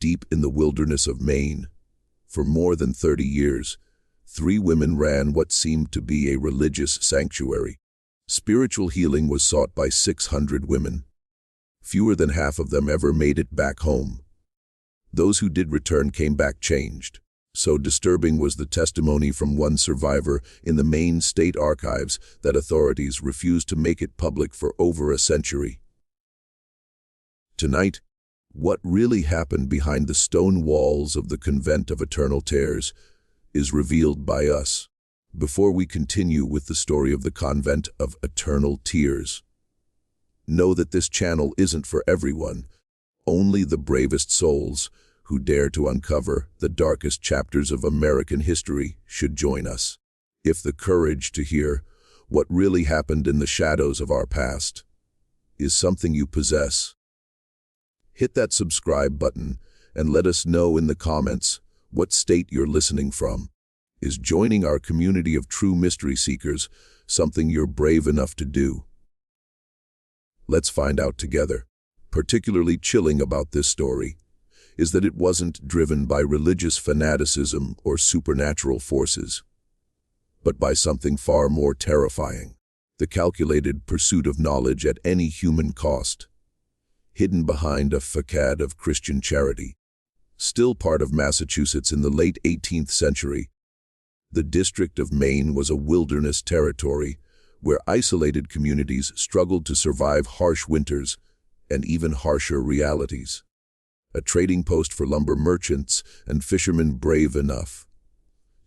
deep in the wilderness of Maine. For more than 30 years, 3 women ran what seemed to be a religious sanctuary. Spiritual healing was sought by 600 women. Fewer than half of them ever made it back home. Those who did return came back changed. So disturbing was the testimony from one survivor in the Maine State Archives that authorities refused to make it public for over a century. Tonight, what really happened behind the stone walls of the Convent of Eternal Tears is revealed by us. Before we continue with the story of the Convent of Eternal Tears, know that this channel isn't for everyone. Only the bravest souls who dare to uncover the darkest chapters of American history should join us. If the courage to hear what really happened in the shadows of our past is something you possess, hit that subscribe button and let us know in the comments what state you're listening from. Is joining our community of true mystery seekers something you're brave enough to do? Let's find out together. Particularly chilling about this story is that it wasn't driven by religious fanaticism or supernatural forces, but by something far more terrifying: the calculated pursuit of knowledge at any human cost, hidden behind a facade of Christian charity. Still part of Massachusetts in the late 18th century, the District of Maine was a wilderness territory where isolated communities struggled to survive harsh winters and even harsher realities. A trading post for lumber merchants and fishermen brave enough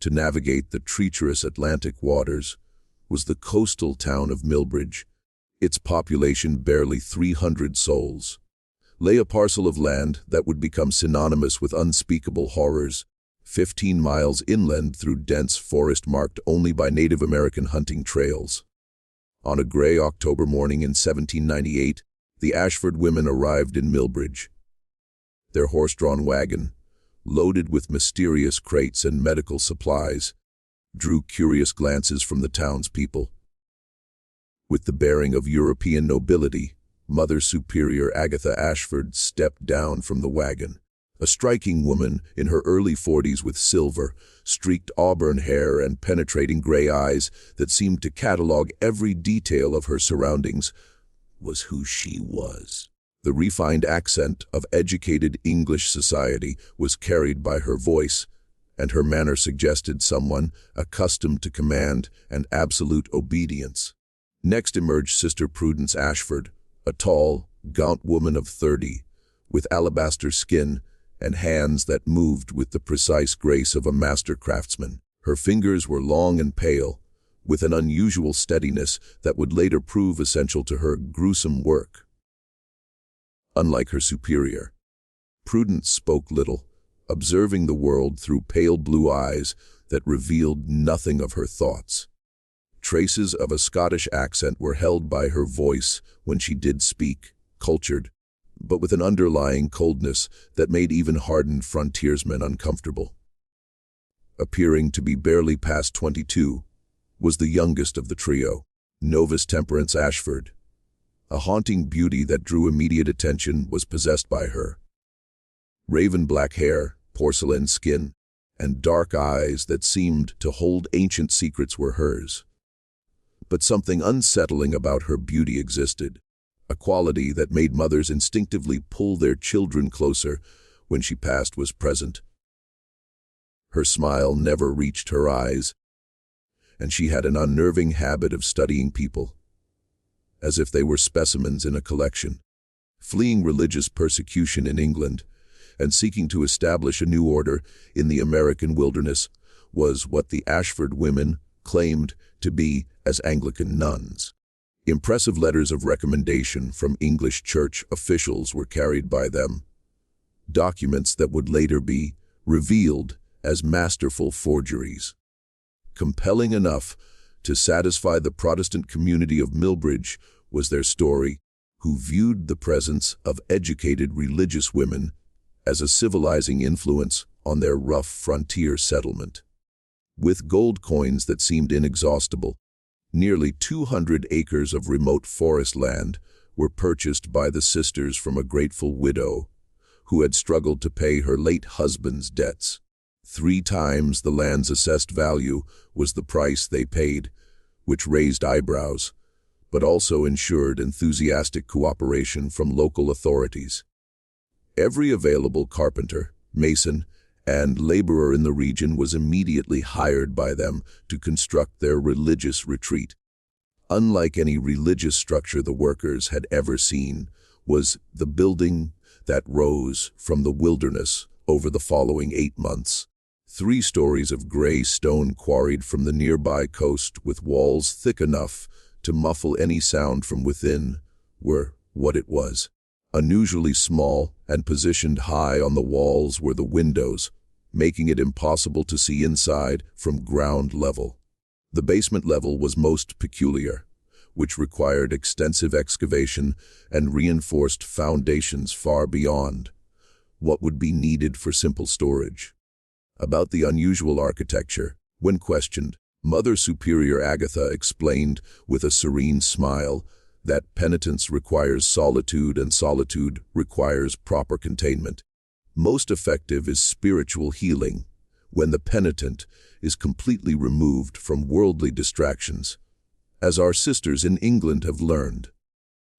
to navigate the treacherous Atlantic waters was the coastal town of Millbridge. Its population, barely 300 souls, lay a parcel of land that would become synonymous with unspeakable horrors, 15 miles inland through dense forest marked only by Native American hunting trails. On a gray October morning in 1798, the Ashford women arrived in Millbridge. Their horse-drawn wagon, loaded with mysterious crates and medical supplies, drew curious glances from the townspeople. With the bearing of European nobility, Mother Superior Agatha Ashford stepped down from the wagon. A striking woman in her early 40s with silver, streaked auburn hair and penetrating gray eyes that seemed to catalog every detail of her surroundings was who she was. The refined accent of educated English society was carried by her voice, and her manner suggested someone accustomed to command and absolute obedience. Next emerged Sister Prudence Ashford, a tall, gaunt woman of 30, with alabaster skin and hands that moved with the precise grace of a master craftsman. Her fingers were long and pale, with an unusual steadiness that would later prove essential to her gruesome work. Unlike her superior, Prudence spoke little, observing the world through pale blue eyes that revealed nothing of her thoughts. Traces of a Scottish accent were held by her voice when she did speak, cultured, but with an underlying coldness that made even hardened frontiersmen uncomfortable. Appearing to be barely past 22, was the youngest of the trio, Novice Temperance Ashford. A haunting beauty that drew immediate attention was possessed by her. Raven black hair, porcelain skin, and dark eyes that seemed to hold ancient secrets were hers. But something unsettling about her beauty existed, a quality that made mothers instinctively pull their children closer when she passed was present. Her smile never reached her eyes, and she had an unnerving habit of studying people, as if they were specimens in a collection. Fleeing religious persecution in England and seeking to establish a new order in the American wilderness was what the Ashford women claimed to be as Anglican nuns. Impressive letters of recommendation from English church officials were carried by them, documents that would later be revealed as masterful forgeries. Compelling enough to satisfy the Protestant community of Millbridge was their story, who viewed the presence of educated religious women as a civilizing influence on their rough frontier settlement. With gold coins that seemed inexhaustible, nearly 200 acres of remote forest land were purchased by the sisters from a grateful widow who had struggled to pay her late husband's debts. 3 times the land's assessed value was the price they paid, which raised eyebrows, but also ensured enthusiastic cooperation from local authorities. Every available carpenter, mason, and laborer in the region was immediately hired by them to construct their religious retreat. Unlike any religious structure the workers had ever seen, was the building that rose from the wilderness over the following 8 months. 3 stories of gray stone quarried from the nearby coast with walls thick enough to muffle any sound from within were what it was. Unusually small and positioned high on the walls were the windows, making it impossible to see inside from ground level. The basement level was most peculiar, which required extensive excavation and reinforced foundations far beyond what would be needed for simple storage. About the unusual architecture, when questioned, Mother Superior Agatha explained with a serene smile that penitence requires solitude and solitude requires proper containment. Most effective is spiritual healing when the penitent is completely removed from worldly distractions, as our sisters in England have learned.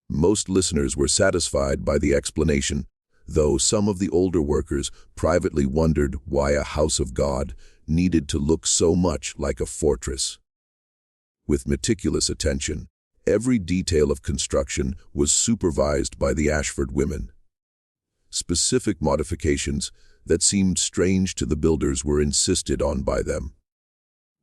Most listeners were satisfied by the explanation, though some of the older workers privately wondered why a house of God needed to look so much like a fortress. With meticulous attention, every detail of construction was supervised by the Ashford women. Specific modifications that seemed strange to the builders were insisted on by them.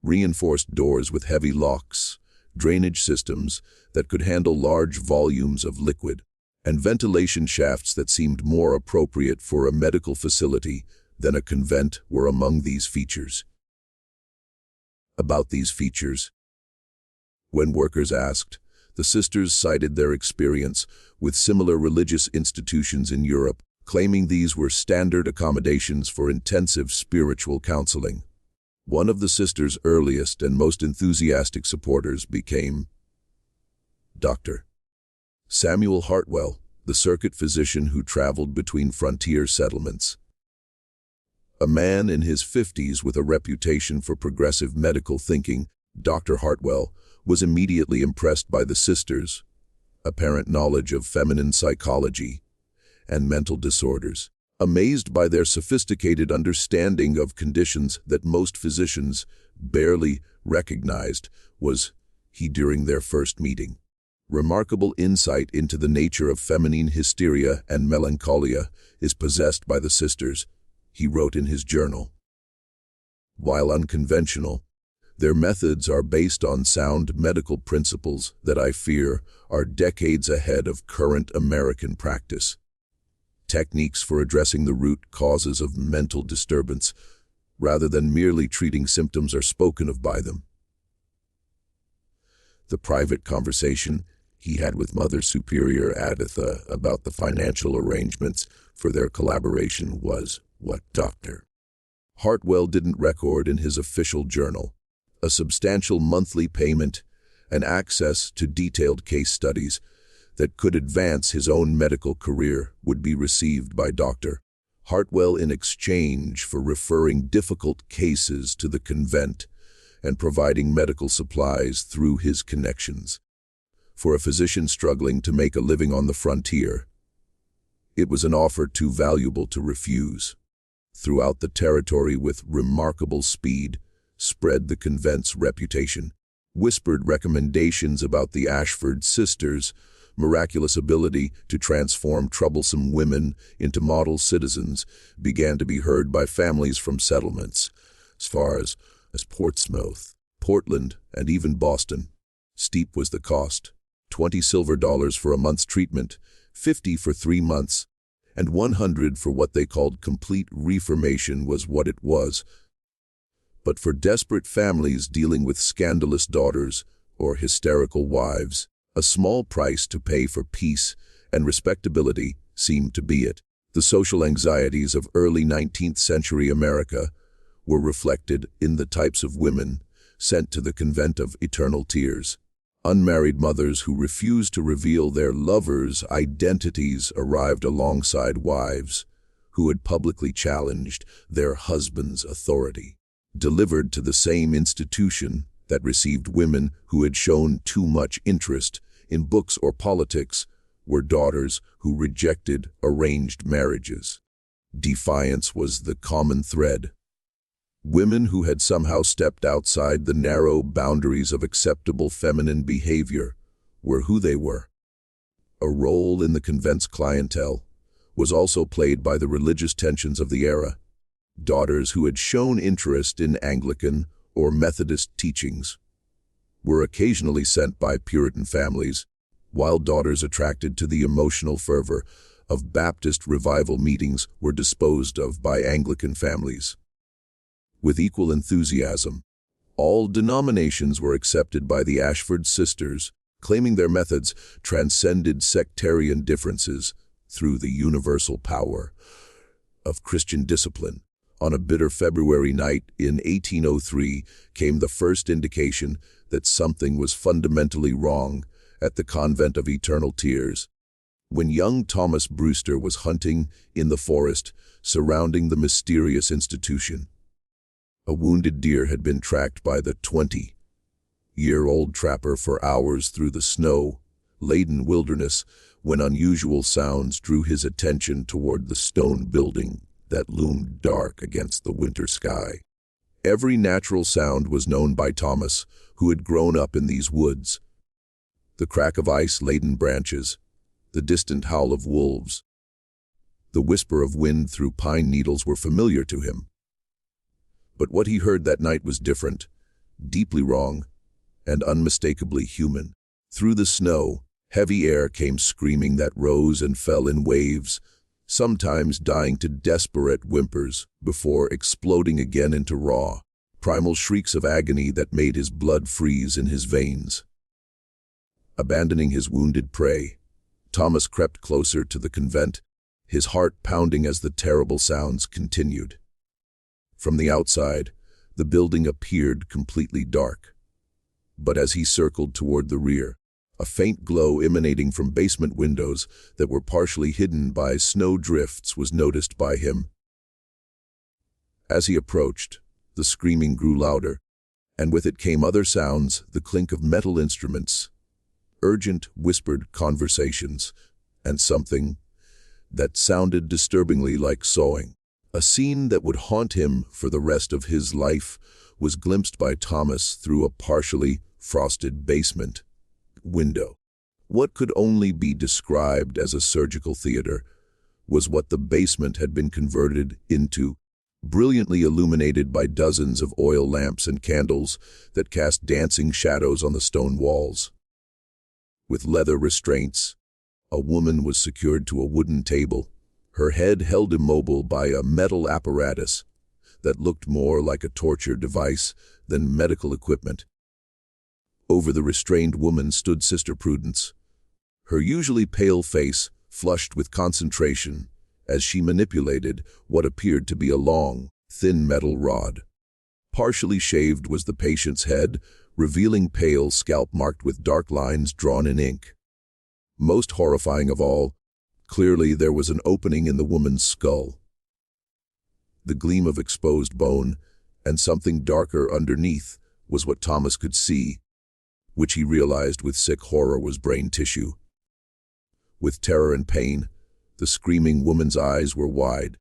Reinforced doors with heavy locks, drainage systems that could handle large volumes of liquid, and ventilation shafts that seemed more appropriate for a medical facility than a convent were among these features. About these features, when workers asked, the sisters cited their experience with similar religious institutions in Europe, claiming these were standard accommodations for intensive spiritual counseling. One of the sisters' earliest and most enthusiastic supporters became Dr. Samuel Hartwell, the circuit physician who traveled between frontier settlements. A man in his 50s with a reputation for progressive medical thinking, Dr. Hartwell was immediately impressed by the sisters' apparent knowledge of feminine psychology and mental disorders. Amazed by their sophisticated understanding of conditions that most physicians barely recognized, was he during their first meeting. Remarkable insight into the nature of feminine hysteria and melancholia is possessed by the sisters, he wrote in his journal. While unconventional, their methods are based on sound medical principles that I fear are decades ahead of current American practice. Techniques for addressing the root causes of mental disturbance, rather than merely treating symptoms, are spoken of by them. The private conversation he had with Mother Superior Agatha about the financial arrangements for their collaboration was what Dr. Hartwell didn't record in his official journal. A substantial monthly payment and access to detailed case studies that could advance his own medical career would be received by Dr. Hartwell in exchange for referring difficult cases to the convent and providing medical supplies through his connections. For a physician struggling to make a living on the frontier, it was an offer too valuable to refuse. Throughout the territory with remarkable speed spread the convent's reputation. Whispered recommendations about the Ashford sisters' miraculous ability to transform troublesome women into model citizens began to be heard by families from settlements as far as Portsmouth, Portland, and even Boston. Steep was the cost: $20 silver for a month's treatment, $50 for 3 months, and $100 for what they called complete reformation was what it was. But for desperate families dealing with scandalous daughters or hysterical wives, a small price to pay for peace and respectability seemed to be it. The social anxieties of early 19th century America were reflected in the types of women sent to the convent of eternal tears. Unmarried mothers who refused to reveal their lovers' identities arrived alongside wives who had publicly challenged their husband's authority, delivered to the same institution that received women who had shown too much interest in books or politics, were daughters who rejected arranged marriages. Defiance was the common thread. Women who had somehow stepped outside the narrow boundaries of acceptable feminine behavior were who they were. A role in the convent's clientele was also played by the religious tensions of the era. Daughters who had shown interest in Anglican or Methodist teachings were occasionally sent by Puritan families, while daughters attracted to the emotional fervor of Baptist revival meetings were disposed of by Anglican families. With equal enthusiasm, all denominations were accepted by the Ashford sisters, claiming their methods transcended sectarian differences through the universal power of Christian discipline. On a bitter February night in 1803 came the first indication that something was fundamentally wrong at the Convent of Eternal Tears, when young Thomas Brewster was hunting in the forest surrounding the mysterious institution. A wounded deer had been tracked by the 20-year-old trapper for hours through the snow-laden wilderness when unusual sounds drew his attention toward the stone building that loomed dark against the winter sky. Every natural sound was known by Thomas, who had grown up in these woods. The crack of ice-laden branches, the distant howl of wolves, the whisper of wind through pine needles were familiar to him. But what he heard that night was different, deeply wrong, and unmistakably human. Through the snow, heavy air came screaming that rose and fell in waves, sometimes dying to desperate whimpers before exploding again into raw, primal shrieks of agony that made his blood freeze in his veins. Abandoning his wounded prey, Thomas crept closer to the convent, his heart pounding as the terrible sounds continued. From the outside, the building appeared completely dark. But as he circled toward the rear, a faint glow emanating from basement windows that were partially hidden by snow drifts was noticed by him. As he approached, the screaming grew louder, and with it came other sounds, the clink of metal instruments, urgent whispered conversations, and something that sounded disturbingly like sawing. A scene that would haunt him for the rest of his life was glimpsed by Thomas through a partially frosted basement window. What could only be described as a surgical theater was what the basement had been converted into, brilliantly illuminated by dozens of oil lamps and candles that cast dancing shadows on the stone walls. With leather restraints, a woman was secured to a wooden table, her head held immobile by a metal apparatus that looked more like a torture device than medical equipment. Over the restrained woman stood Sister Prudence, her usually pale face flushed with concentration as she manipulated what appeared to be a long, thin metal rod. Partially shaved was the patient's head, revealing pale scalp marked with dark lines drawn in ink. Most horrifying of all, clearly there was an opening in the woman's skull. The gleam of exposed bone and something darker underneath was what Thomas could see, which he realized with sick horror was brain tissue. With terror and pain, the screaming woman's eyes were wide,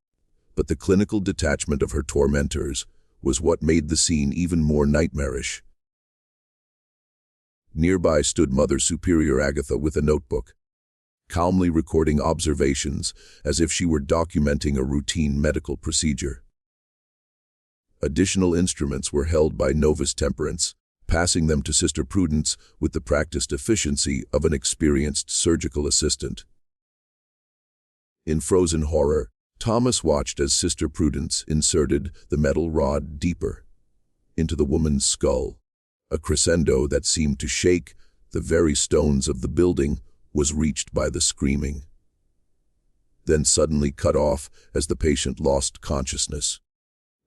but the clinical detachment of her tormentors was what made the scene even more nightmarish. Nearby stood Mother Superior Agatha with a notebook, calmly recording observations as if she were documenting a routine medical procedure. Additional instruments were held by Novus Temperance, passing them to Sister Prudence with the practiced efficiency of an experienced surgical assistant. In frozen horror, Thomas watched as Sister Prudence inserted the metal rod deeper into the woman's skull. A crescendo that seemed to shake the very stones of the building was reached by the screaming, then suddenly cut off as the patient lost consciousness.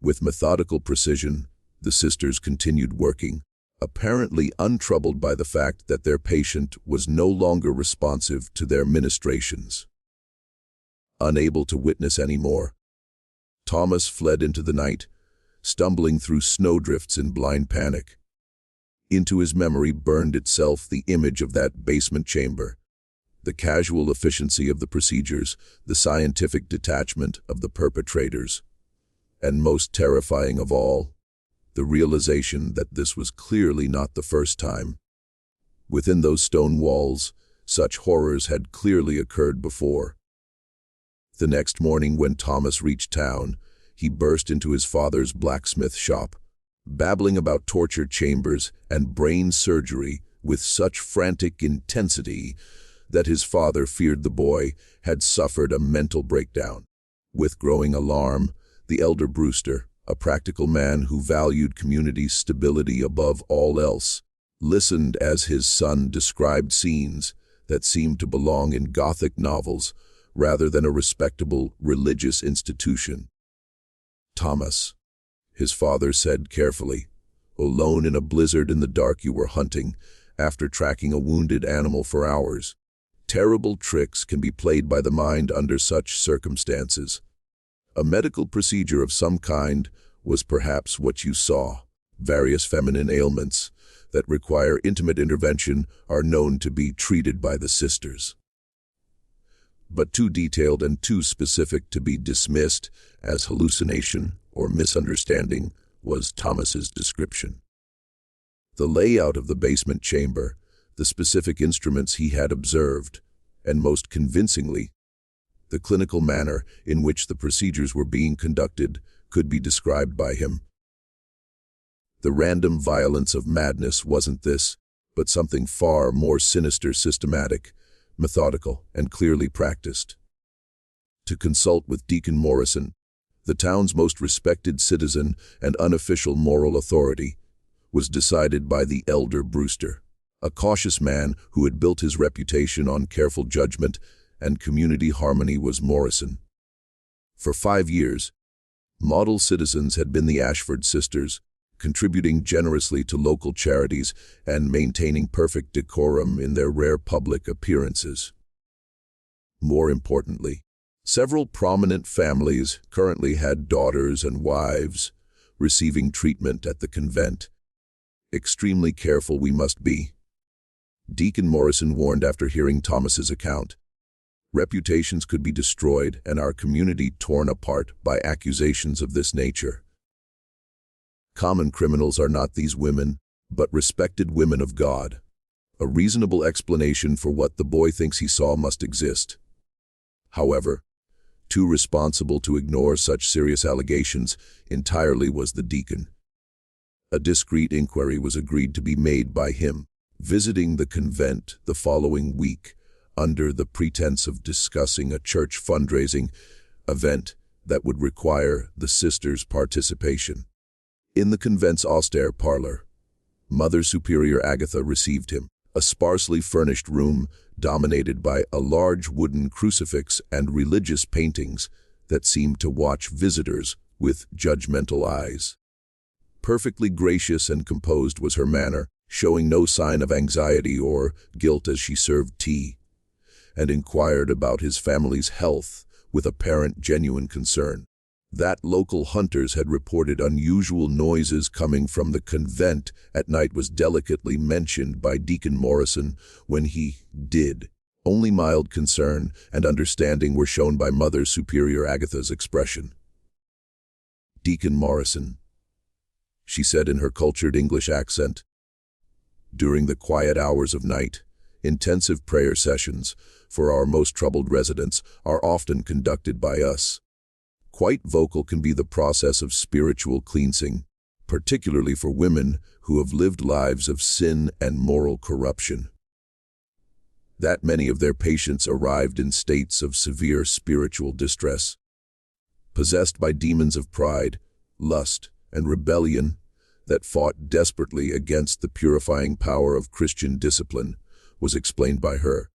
With methodical precision, the sisters continued working, apparently untroubled by the fact that their patient was no longer responsive to their ministrations. unable to witness any more. Thomas fled into the night, stumbling through snowdrifts in blind panic. Into his memory burned itself the image of that basement chamber, the casual efficiency of the procedures, the scientific detachment of the perpetrators, and most terrifying of all, the realization that this was clearly not the first time. Within those stone walls, such horrors had clearly occurred before. The next morning when Thomas reached town, he burst into his father's blacksmith shop, babbling about torture chambers and brain surgery with such frantic intensity that his father feared the boy had suffered a mental breakdown. With growing alarm, the elder Brewster, a practical man who valued community stability above all else, listened as his son described scenes that seemed to belong in Gothic novels rather than a respectable religious institution. "Thomas," his father said carefully, "alone in a blizzard in the dark you were hunting after tracking a wounded animal for hours. Terrible tricks can be played by the mind under such circumstances. A medical procedure of some kind was perhaps what you saw. Various feminine ailments that require intimate intervention are known to be treated by the sisters. But too detailed and too specific to be dismissed as hallucination or misunderstanding was Thomas's description. The layout of the basement chamber, the specific instruments he had observed, and most convincingly, the clinical manner in which the procedures were being conducted could be described by him. The random violence of madness wasn't this, but something far more sinister, systematic, methodical, and clearly practiced. To consult with Deacon Morrison, the town's most respected citizen and unofficial moral authority, was decided by the elder Brewster, a cautious man who had built his reputation on careful judgment and community harmony. Was Morrison. For 5 years, model citizens had been the Ashford sisters, contributing generously to local charities and maintaining perfect decorum in their rare public appearances. More importantly, several prominent families currently had daughters and wives receiving treatment at the convent. Extremely careful we must be, Deacon Morrison warned after hearing Thomas's account. Reputations could be destroyed and our community torn apart by accusations of this nature. Common criminals are not these women, but respected women of God. A reasonable explanation for what the boy thinks he saw must exist. However, too responsible to ignore such serious allegations entirely was the deacon. A discreet inquiry was agreed to be made by him, visiting the convent the following week under the pretense of discussing a church fundraising event that would require the sisters' participation. In the convent's austere parlor, Mother Superior Agatha received him, a sparsely furnished room dominated by a large wooden crucifix and religious paintings that seemed to watch visitors with judgmental eyes. Perfectly gracious and composed was her manner, showing no sign of anxiety or guilt as she served tea, and inquired about his family's health with apparent genuine concern. That local hunters had reported unusual noises coming from the convent at night was delicately mentioned by Deacon Morrison when he did. Only mild concern and understanding were shown by Mother Superior Agatha's expression. "Deacon Morrison," she said in her cultured English accent. "During the quiet hours of night, intensive prayer sessions for our most troubled residents are often conducted by us. Quite vocal can be the process of spiritual cleansing, particularly for women who have lived lives of sin and moral corruption. That many of their patients arrived in states of severe spiritual distress, possessed by demons of pride, lust, and rebellion that fought desperately against the purifying power of Christian discipline, was explained by her.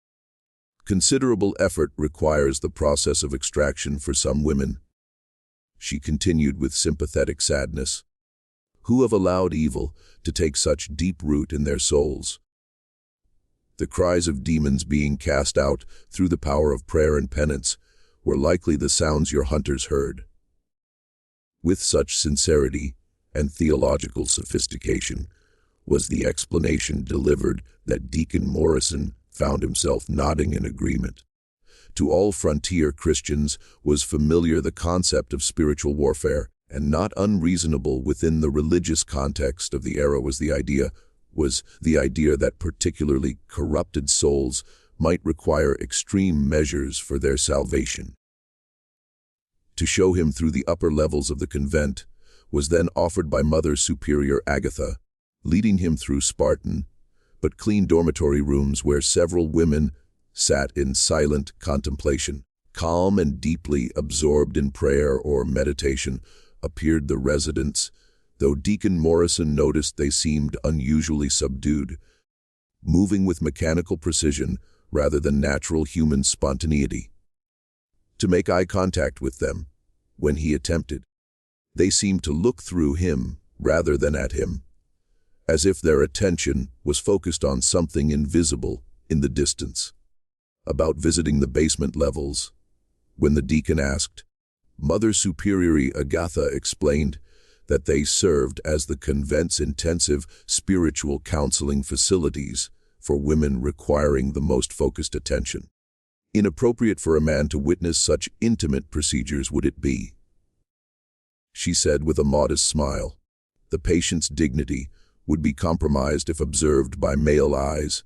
Considerable effort requires the process of extraction for some women," she continued with sympathetic sadness, "who have allowed evil to take such deep root in their souls. The cries of demons being cast out through the power of prayer and penance were likely the sounds your hunters heard. With such sincerity and theological sophistication was the explanation delivered that Deacon Morrison found himself nodding in agreement. To all frontier Christians was familiar the concept of spiritual warfare, and not unreasonable within the religious context of the era was the idea that particularly corrupted souls might require extreme measures for their salvation. To show him through the upper levels of the convent was then offered by Mother Superior Agatha, leading him through Spartan but clean dormitory rooms where several women sat in silent contemplation. Calm and deeply absorbed in prayer or meditation appeared the residents, though Deacon Morrison noticed they seemed unusually subdued, moving with mechanical precision rather than natural human spontaneity. To make eye contact with them, when he attempted, they seemed to look through him rather than at him, as if their attention was focused on something invisible in the distance. About visiting the basement levels, when the deacon asked, Mother Superior Agatha explained that they served as the convent's intensive spiritual counseling facilities for women requiring the most focused attention. Inappropriate for a man to witness such intimate procedures would it be? She said with a modest smile. The patient's dignity would be compromised if observed by male eyes,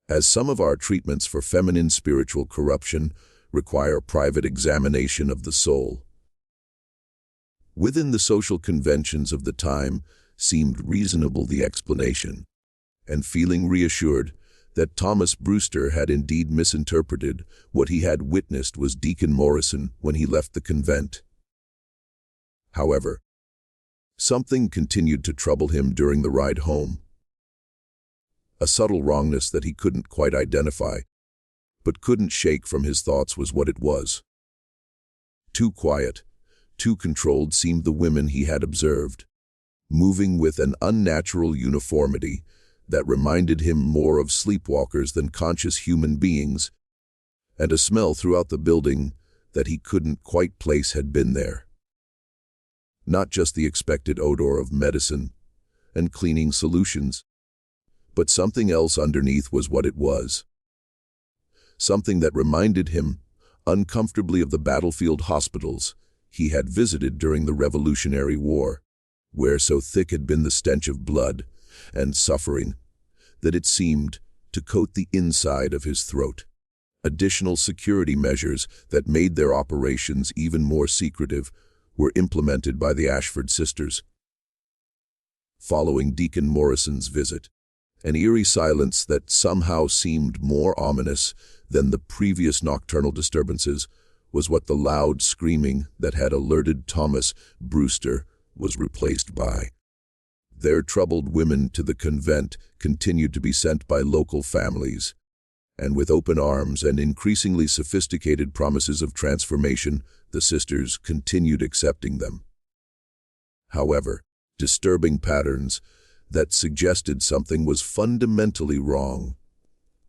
as some of our treatments for feminine spiritual corruption require private examination of the soul. Within the social conventions of the time seemed reasonable the explanation, and feeling reassured that Thomas Brewster had indeed misinterpreted what he had witnessed was Deacon Morrison when he left the convent. However, something continued to trouble him during the ride home. A subtle wrongness that he couldn't quite identify, but couldn't shake from his thoughts was what it was. Too quiet, too controlled seemed the women he had observed, moving with an unnatural uniformity that reminded him more of sleepwalkers than conscious human beings, and a smell throughout the building that he couldn't quite place had been there. Not just the expected odor of medicine and cleaning solutions, but something else underneath was what it was. Something that reminded him uncomfortably of the battlefield hospitals he had visited during the Revolutionary War, where so thick had been the stench of blood and suffering that it seemed to coat the inside of his throat. Additional security measures that made their operations even more secretive were implemented by the Ashford sisters. Following Deacon Morrison's visit, an eerie silence that somehow seemed more ominous than the previous nocturnal disturbances was what the loud screaming that had alerted Thomas Brewster was replaced by. Their troubled women to the convent continued to be sent by local families, and with open arms and increasingly sophisticated promises of transformation, the sisters continued accepting them. However, disturbing patterns that suggested something was fundamentally wrong,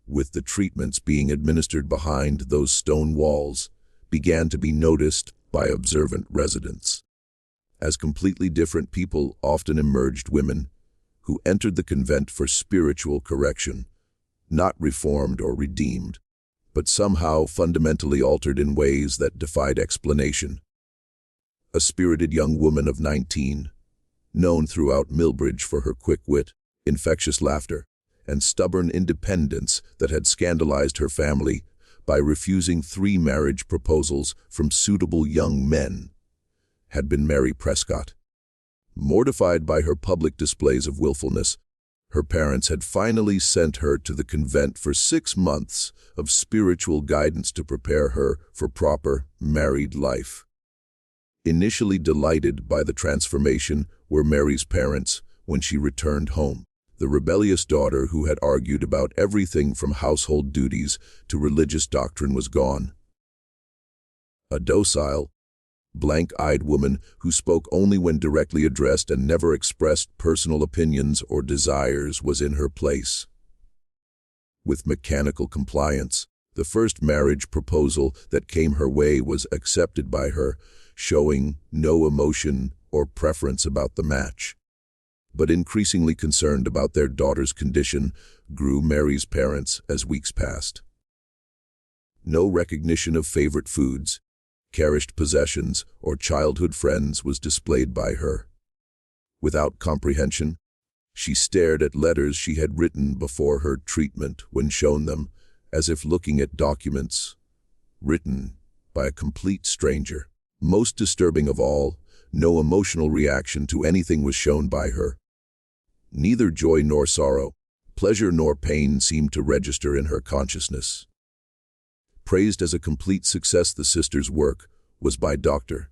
with the treatments being administered behind those stone walls, began to be noticed by observant residents. As completely different people often emerged women who entered the convent for spiritual correction, not reformed or redeemed, but somehow fundamentally altered in ways that defied explanation. A spirited young woman of 19, known throughout Millbridge for her quick wit, infectious laughter, and stubborn independence that had scandalized her family by refusing 3 marriage proposals from suitable young men, had been Mary Prescott. Mortified by her public displays of willfulness, her parents had finally sent her to the convent for 6 months of spiritual guidance to prepare her for proper married life. Initially delighted by the transformation were Mary's parents when she returned home. The rebellious daughter who had argued about everything from household duties to religious doctrine was gone. A docile, blank-eyed woman who spoke only when directly addressed and never expressed personal opinions or desires was in her place. With mechanical compliance, The first marriage proposal that came her way was accepted by her, showing no emotion or preference about the match. But increasingly concerned about their daughter's condition grew Mary's parents as weeks passed. No recognition of favorite foods, cherished possessions, or childhood friends was displayed by her. Without comprehension, she stared at letters she had written before her treatment when shown them, as if looking at documents written by a complete stranger. Most disturbing of all, no emotional reaction to anything was shown by her. Neither joy nor sorrow, pleasure nor pain seemed to register in her consciousness. Praised as a complete success, the sisters' work was by Dr.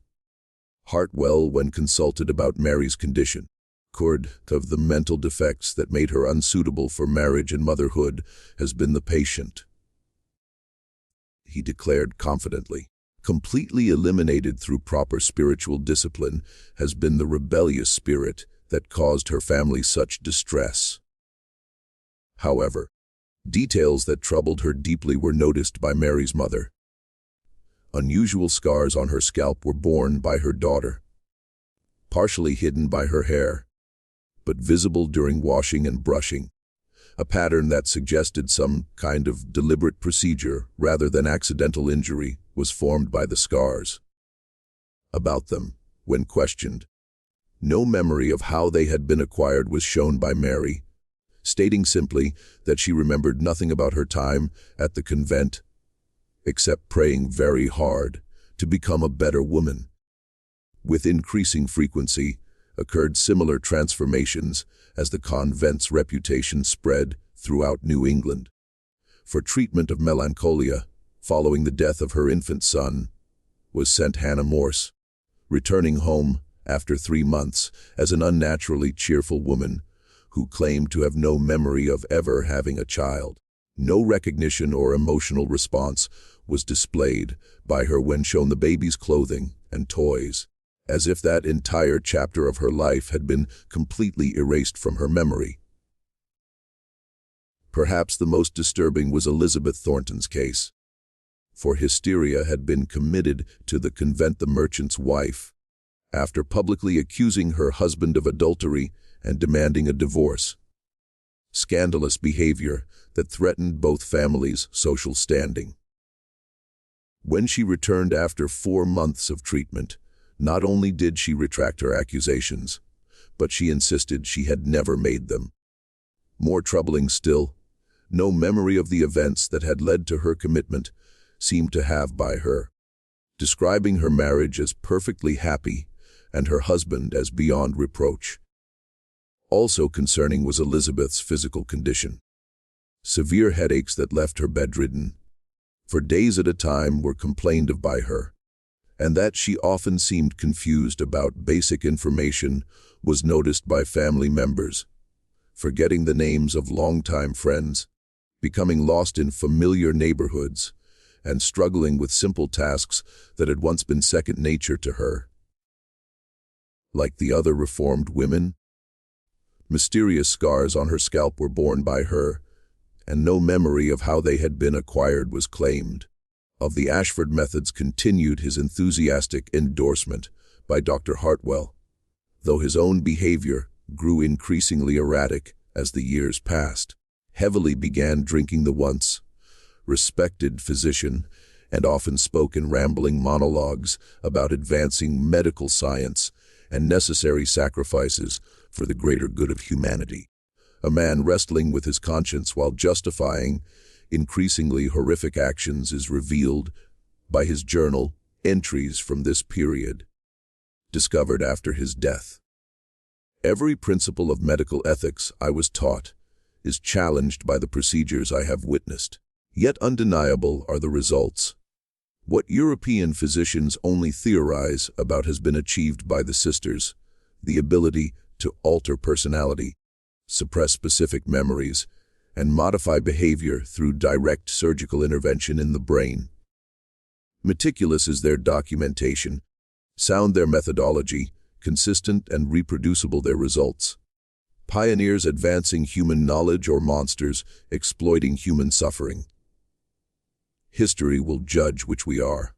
Hartwell when consulted about Mary's condition. Cured of the mental defects that made her unsuitable for marriage and motherhood has been the patient, he declared confidently. Completely eliminated through proper spiritual discipline has been the rebellious spirit that caused her family such distress. However, details that troubled her deeply were noticed by Mary's mother. Unusual scars on her scalp were borne by her daughter, partially hidden by her hair, but visible during washing and brushing, a pattern that suggested some kind of deliberate procedure rather than accidental injury was formed by the scars. About them, when questioned, no memory of how they had been acquired was shown by Mary, stating simply that she remembered nothing about her time at the convent, except praying very hard to become a better woman. With increasing frequency, occurred similar transformations as the convent's reputation spread throughout New England. For treatment of melancholia, following the death of her infant son, was sent Hannah Morse, returning home after 3 months as an unnaturally cheerful woman who claimed to have no memory of ever having a child. No recognition or emotional response was displayed by her when shown the baby's clothing and toys, as if that entire chapter of her life had been completely erased from her memory. Perhaps the most disturbing was Elizabeth Thornton's case, for hysteria had been committed to the convent the merchant's wife, after publicly accusing her husband of adultery and demanding a divorce. Scandalous behavior that threatened both families' social standing. When she returned after 4 months of treatment, not only did she retract her accusations, but she insisted she had never made them. More troubling still, no memory of the events that had led to her commitment seemed to have by her, describing her marriage as perfectly happy and her husband as beyond reproach. Also concerning was Elizabeth's physical condition. Severe headaches that left her bedridden for days at a time were complained of by her, and that she often seemed confused about basic information was noticed by family members, forgetting the names of longtime friends, becoming lost in familiar neighborhoods, and struggling with simple tasks that had once been second nature to her. Like the other reformed women, mysterious scars on her scalp were borne by her, and no memory of how they had been acquired was claimed. Of the Ashford methods continued his enthusiastic endorsement by Dr. Hartwell, though his own behavior grew increasingly erratic as the years passed. Heavily began drinking the once respected physician and often spoke in rambling monologues about advancing medical science and necessary sacrifices for the greater good of humanity. A man wrestling with his conscience while justifying increasingly horrific actions is revealed by his journal entries from this period, discovered after his death. Every principle of medical ethics I was taught is challenged by the procedures I have witnessed. Yet undeniable are the results. What European physicians only theorize about has been achieved by the sisters: the ability to alter personality, suppress specific memories, and modify behavior through direct surgical intervention in the brain. Meticulous is their documentation, sound their methodology, consistent and reproducible their results. Pioneers advancing human knowledge or monsters exploiting human suffering. history will judge which we are.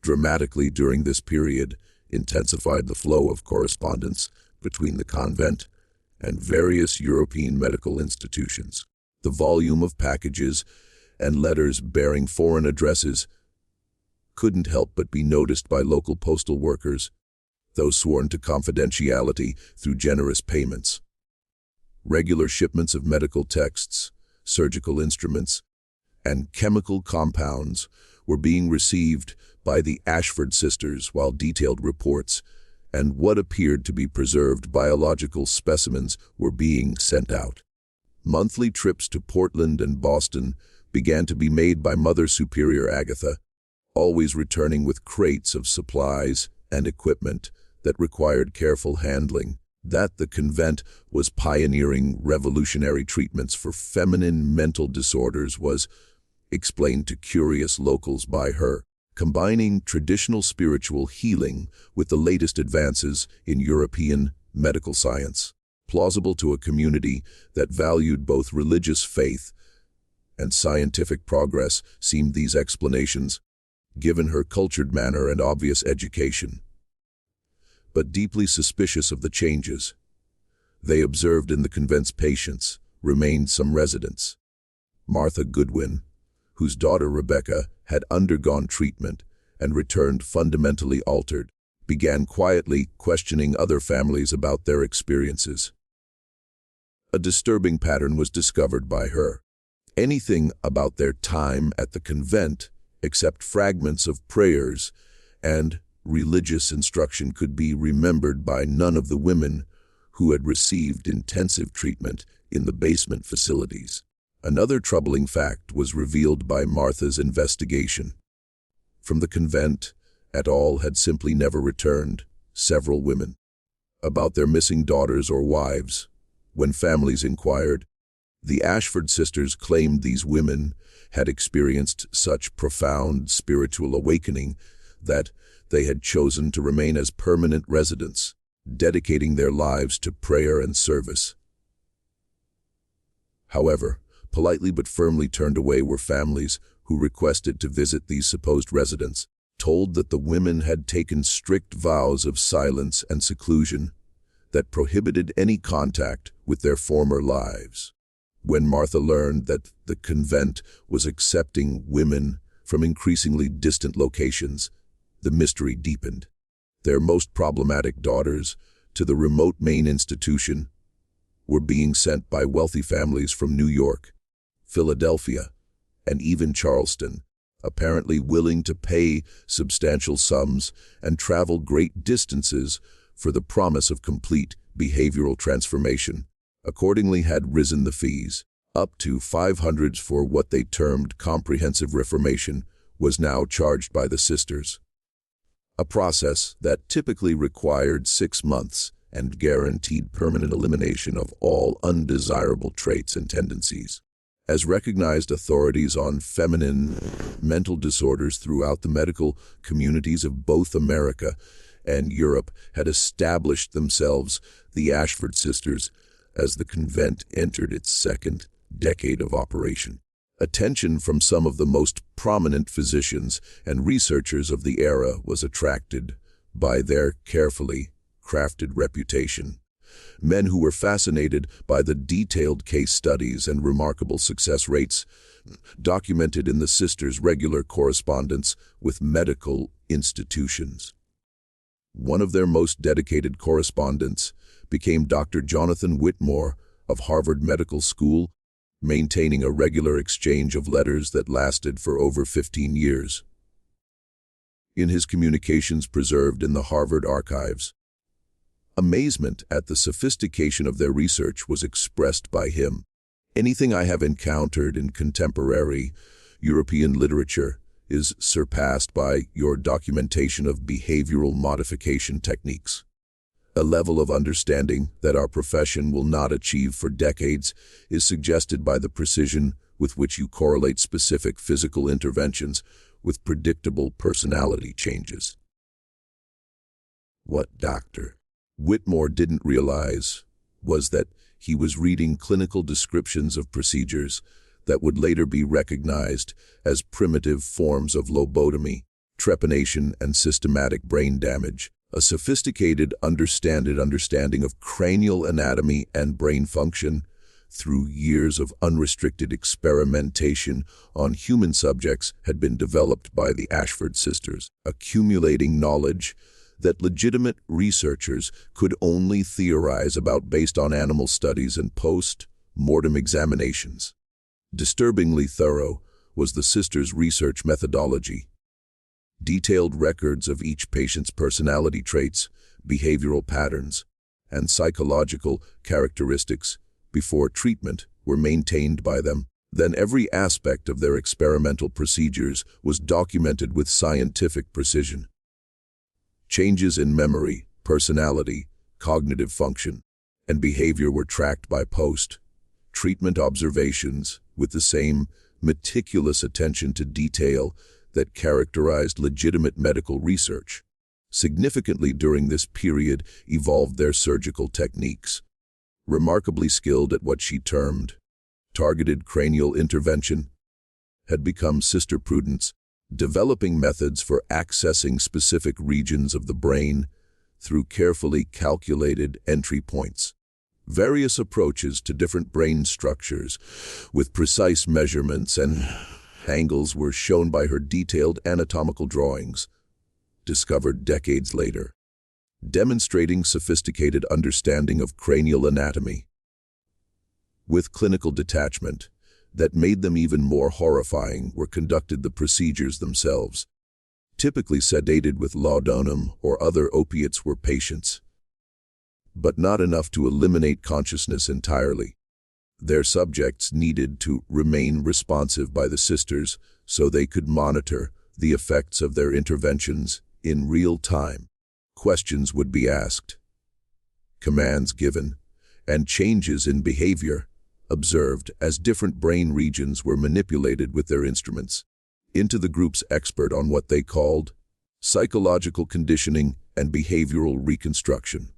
Dramatically during this period, intensified the flow of correspondence between the convent and various European medical institutions. The volume of packages and letters bearing foreign addresses couldn't help but be noticed by local postal workers, those sworn to confidentiality through generous payments. Regular shipments of medical texts, surgical instruments, and chemical compounds were being received by the Ashford sisters, while detailed reports and what appeared to be preserved biological specimens were being sent out. Monthly trips to Portland and Boston began to be made by Mother Superior Agatha, always returning with crates of supplies and equipment that required careful handling. That the convent was pioneering revolutionary treatments for feminine mental disorders was explained to curious locals by her, combining traditional spiritual healing with the latest advances in European medical science. Plausible to a community that valued both religious faith and scientific progress seemed these explanations, given her cultured manner and obvious education. But deeply suspicious of the changes they observed in the convent's patients remained some residents. Martha Goodwin, whose daughter Rebecca had undergone treatment and returned fundamentally altered, began quietly questioning other families about their experiences. A disturbing pattern was discovered by her. Anything about their time at the convent, except fragments of prayers and religious instruction, could be remembered by none of the women who had received intensive treatment in the basement facilities. Another troubling fact was revealed by Martha's investigation. From the convent, et al. Had simply never returned several women about their missing daughters or wives. When families inquired, the Ashford sisters claimed these women had experienced such profound spiritual awakening that they had chosen to remain as permanent residents, dedicating their lives to prayer and service. However, politely but firmly turned away were families who requested to visit these supposed residents, told that the women had taken strict vows of silence and seclusion that prohibited any contact with their former lives. When Martha learned that the convent was accepting women from increasingly distant locations, the mystery deepened. Their most problematic daughters, to the remote main institution, were being sent by wealthy families from New York, Philadelphia, and even Charleston, apparently willing to pay substantial sums and travel great distances for the promise of complete behavioral transformation. Accordingly had risen the fees. Up to $500 for what they termed comprehensive reformation was now charged by the sisters, a process that typically required 6 months and guaranteed permanent elimination of all undesirable traits and tendencies. As recognized authorities on feminine mental disorders throughout the medical communities of both America and Europe had established themselves, the Ashford sisters, as the convent entered its second decade of operation. Attention from some of the most prominent physicians and researchers of the era was attracted by their carefully crafted reputation. Men who were fascinated by the detailed case studies and remarkable success rates documented in the sisters' regular correspondence with medical institutions. One of their most dedicated correspondents became Dr. Jonathan Whitmore of Harvard Medical School, maintaining a regular exchange of letters that lasted for over 15 years. In his communications preserved in the Harvard archives, amazement at the sophistication of their research was expressed by him. Anything I have encountered in contemporary European literature is surpassed by your documentation of behavioral modification techniques. A level of understanding that our profession will not achieve for decades is suggested by the precision with which you correlate specific physical interventions with predictable personality changes. What Dr. Whitmore didn't realize was that he was reading clinical descriptions of procedures that would later be recognized as primitive forms of lobotomy, trepanation, and systematic brain damage. A sophisticated understanding of cranial anatomy and brain function through years of unrestricted experimentation on human subjects had been developed by the Ashford sisters, accumulating knowledge that legitimate researchers could only theorize about based on animal studies and post-mortem examinations. Disturbingly thorough was the sisters' research methodology. Detailed records of each patient's personality traits, behavioral patterns, and psychological characteristics before treatment were maintained by them. Then every aspect of their experimental procedures was documented with scientific precision. Changes in memory, personality, cognitive function, and behavior were tracked by post-treatment observations with the same meticulous attention to detail that characterized legitimate medical research. Significantly during this period evolved their surgical techniques. Remarkably skilled at what she termed targeted cranial intervention, had become Sister Prudence, developing methods for accessing specific regions of the brain through carefully calculated entry points. Various approaches to different brain structures with precise measurements and angles were shown by her detailed anatomical drawings, discovered decades later, demonstrating sophisticated understanding of cranial anatomy. With clinical detachment that made them even more horrifying were conducted the procedures themselves. Typically sedated with laudanum or other opiates were patients, but not enough to eliminate consciousness entirely. Their subjects needed to remain responsive by the sisters so they could monitor the effects of their interventions in real time. Questions would be asked, commands given, and changes in behavior observed as different brain regions were manipulated with their instruments. Into the group's expert on what they called psychological conditioning and behavioral reconstruction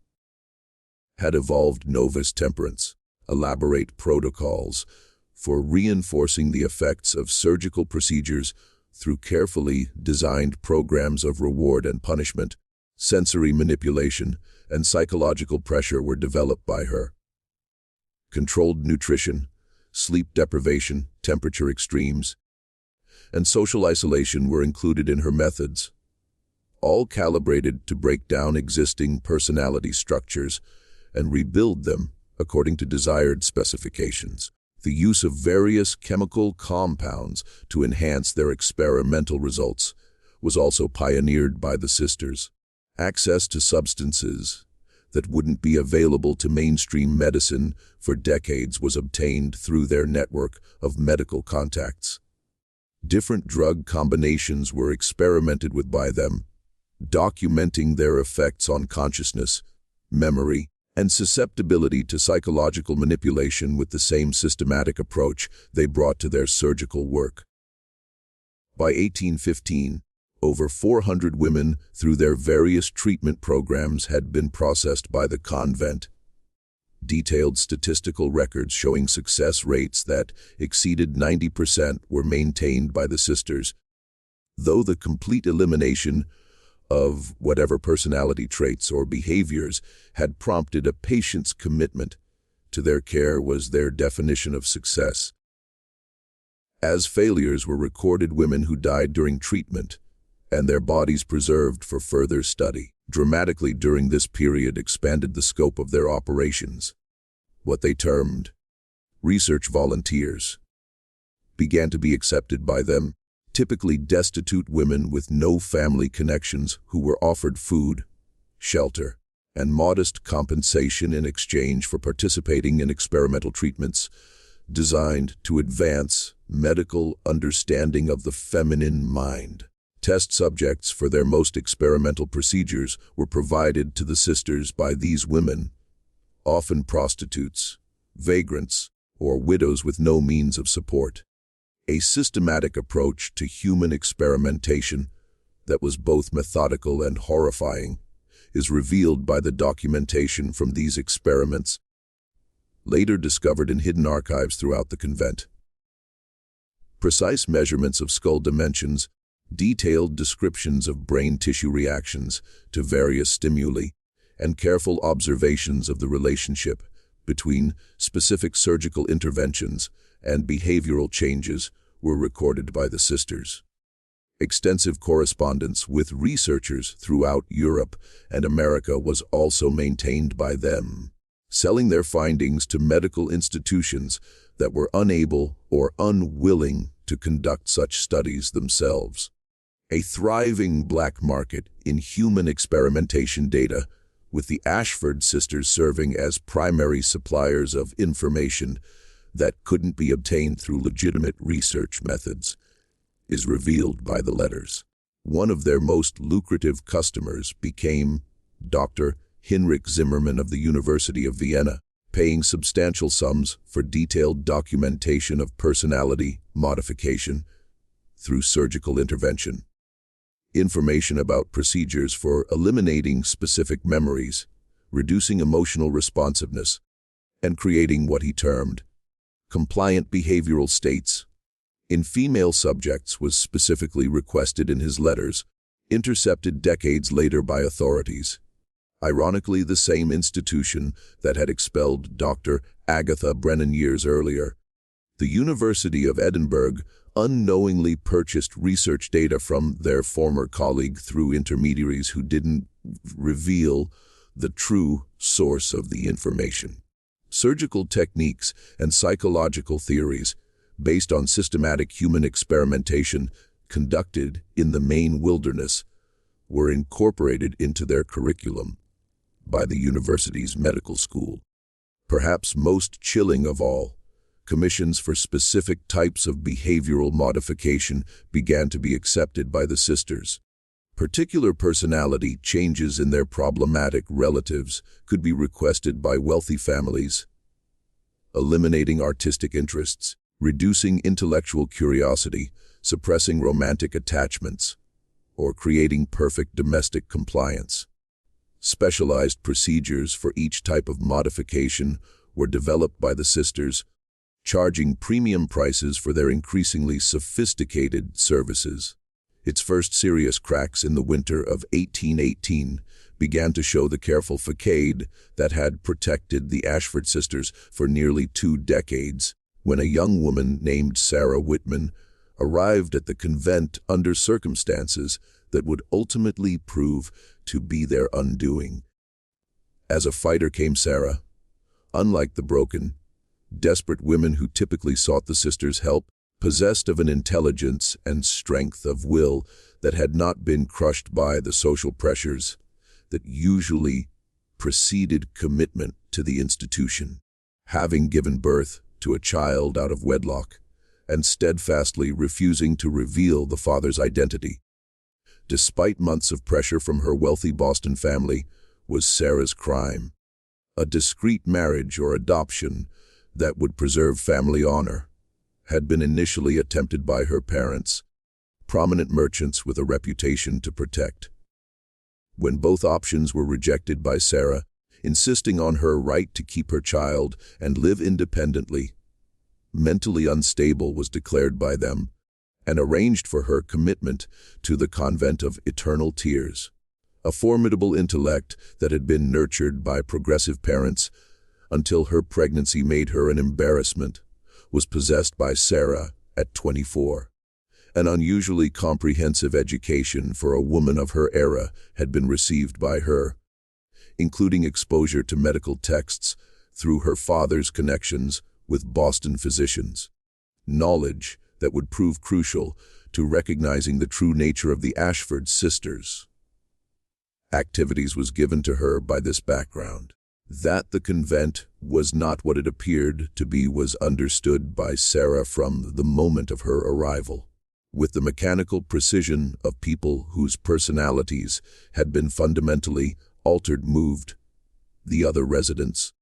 had evolved novus temperans, elaborate protocols for reinforcing the effects of surgical procedures through carefully designed programs of reward and punishment. Sensory manipulation and psychological pressure were developed by her. Controlled nutrition, sleep deprivation, temperature extremes, and social isolation were included in her methods, all calibrated to break down existing personality structures and rebuild them according to desired specifications. The use of various chemical compounds to enhance their experimental results was also pioneered by the sisters. Access to substances that wouldn't be available to mainstream medicine for decades was obtained through their network of medical contacts. Different drug combinations were experimented with by them, documenting their effects on consciousness, memory, and susceptibility to psychological manipulation with the same systematic approach they brought to their surgical work. By 1815, over 400 women through their various treatment programs had been processed by the convent. Detailed statistical records showing success rates that exceeded 90% were maintained by the sisters, though the complete elimination of whatever personality traits or behaviors had prompted a patient's commitment to their care was their definition of success. As failures were recorded women who died during treatment, and their bodies preserved for further study. Dramatically during this period expanded the scope of their operations. What they termed research volunteers began to be accepted by them, typically destitute women with no family connections who were offered food, shelter, and modest compensation in exchange for participating in experimental treatments designed to advance medical understanding of the feminine mind. Test subjects for their most experimental procedures were provided to the sisters by these women, often prostitutes, vagrants, or widows with no means of support. A systematic approach to human experimentation that was both methodical and horrifying is revealed by the documentation from these experiments, later discovered in hidden archives throughout the convent. Precise measurements of skull dimensions, detailed descriptions of brain tissue reactions to various stimuli, and careful observations of the relationship between specific surgical interventions and behavioral changes were recorded by the sisters. Extensive correspondence with researchers throughout Europe and America was also maintained by them, selling their findings to medical institutions that were unable or unwilling to conduct such studies themselves. A thriving black market in human experimentation data, with the Ashford sisters serving as primary suppliers of information that couldn't be obtained through legitimate research methods, is revealed by the letters. One of their most lucrative customers became Dr. Heinrich Zimmermann of the University of Vienna, paying substantial sums for detailed documentation of personality modification through surgical intervention. Information about procedures for eliminating specific memories, reducing emotional responsiveness, and creating what he termed compliant behavioral states in female subjects was specifically requested in his letters, intercepted decades later by authorities. Ironically, the same institution that had expelled Dr. Agatha Brennan years earlier. The University of Edinburgh unknowingly purchased research data from their former colleague through intermediaries who didn't reveal the true source of the information. Surgical techniques and psychological theories based on systematic human experimentation conducted in the Maine wilderness were incorporated into their curriculum by the university's medical school. Perhaps most chilling of all, commissions for specific types of behavioral modification began to be accepted by the sisters. Particular personality changes in their problematic relatives could be requested by wealthy families, eliminating artistic interests, reducing intellectual curiosity, suppressing romantic attachments, or creating perfect domestic compliance. Specialized procedures for each type of modification were developed by the sisters, charging premium prices for their increasingly sophisticated services. Its first serious cracks in the winter of 1818 began to show the careful facade that had protected the Ashford sisters for nearly 2 decades, when a young woman named Sarah Whitman arrived at the convent under circumstances that would ultimately prove to be their undoing. As a fighter came Sarah. Unlike the broken, desperate women who typically sought the sisters' help, possessed of an intelligence and strength of will that had not been crushed by the social pressures that usually preceded commitment to the institution. Having given birth to a child out of wedlock and steadfastly refusing to reveal the father's identity, despite months of pressure from her wealthy Boston family, was Sarah's crime. A discreet marriage or adoption that would preserve family honor had been initially attempted by her parents, prominent merchants with a reputation to protect. When both options were rejected by Sarah, insisting on her right to keep her child and live independently, mentally unstable was declared by them, and arranged for her commitment to the convent of Eternal Tears. A formidable intellect that had been nurtured by progressive parents until her pregnancy made her an embarrassment, was possessed by Sarah at 24. An unusually comprehensive education for a woman of her era had been received by her, including exposure to medical texts through her father's connections with Boston physicians, knowledge that would prove crucial to recognizing the true nature of the Ashford sisters. Activities was given to her by this background. That the convent was not what it appeared to be was understood by Sarah from the moment of her arrival. With the mechanical precision of people whose personalities had been fundamentally altered moved the other residents,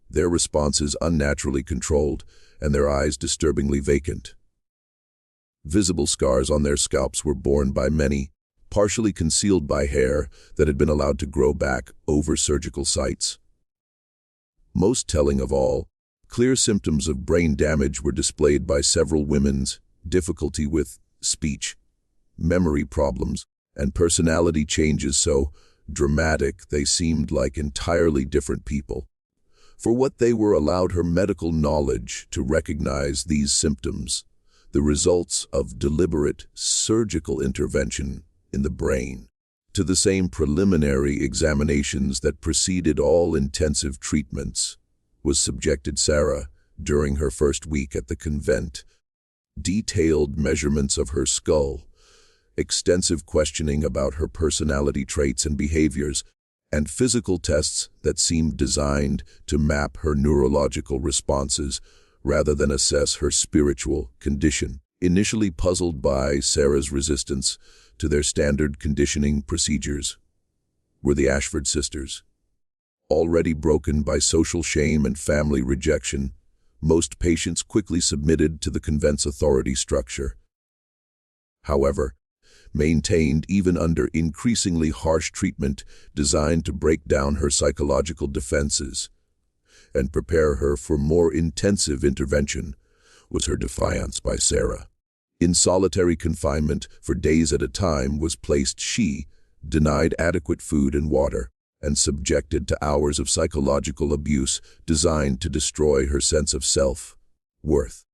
their responses unnaturally controlled and their eyes disturbingly vacant. Visible scars on their scalps were borne by many, partially concealed by hair that had been allowed to grow back over surgical sites. Most telling of all, clear symptoms of brain damage were displayed by several women's difficulty with speech, memory problems, and personality changes so dramatic they seemed like entirely different people. For what they were allowed her medical knowledge to recognize these symptoms, the results of deliberate surgical intervention in the brain, to the same preliminary examinations that preceded all intensive treatments, was subjected Sarah during her first week at the convent. Detailed measurements of her skull, extensive questioning about her personality traits and behaviors, and physical tests that seemed designed to map her neurological responses rather than assess her spiritual condition. Initially puzzled by Sarah's resistance to their standard conditioning procedures were the Ashford sisters. Already broken by social shame and family rejection, most patients quickly submitted to the convent's authority structure. However, maintained even under increasingly harsh treatment designed to break down her psychological defenses and prepare her for more intensive intervention, was her defiance by Sarah. In solitary confinement for days at a time was placed she, denied adequate food and water, and subjected to hours of psychological abuse designed to destroy her sense of self-worth.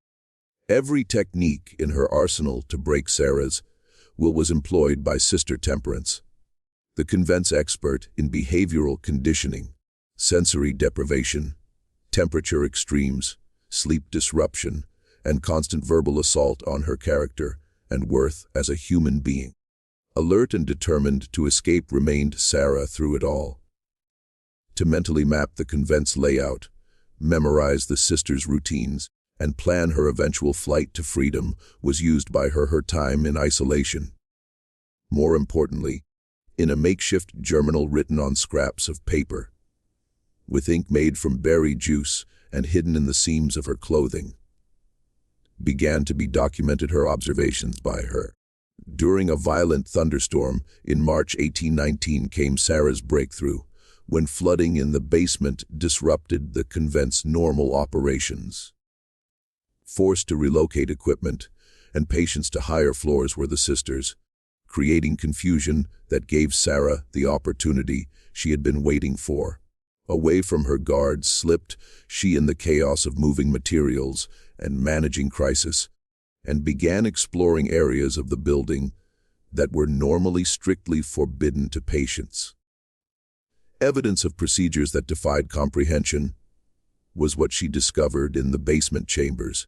Every technique in her arsenal to break Sarah's will was employed by Sister Temperance, the convent's expert in behavioral conditioning, sensory deprivation, temperature extremes, sleep disruption, and constant verbal assault on her character and worth as a human being. Alert and determined to escape remained Sarah through it all. To mentally map the convent's layout, memorize the sisters' routines, and plan her eventual flight to freedom was used by her time in isolation. More importantly, in a makeshift journal written on scraps of paper, with ink made from berry juice and hidden in the seams of her clothing, began to be documented her observations by her. During a violent thunderstorm in March 1819 came Sarah's breakthrough, when flooding in the basement disrupted the convent's normal operations. Forced to relocate equipment and patients to higher floors were the sisters, creating confusion that gave Sarah the opportunity she had been waiting for. Away from her guards slipped she in the chaos of moving materials and managing crisis, and began exploring areas of the building that were normally strictly forbidden to patients. Evidence of procedures that defied comprehension was what she discovered in the basement chambers.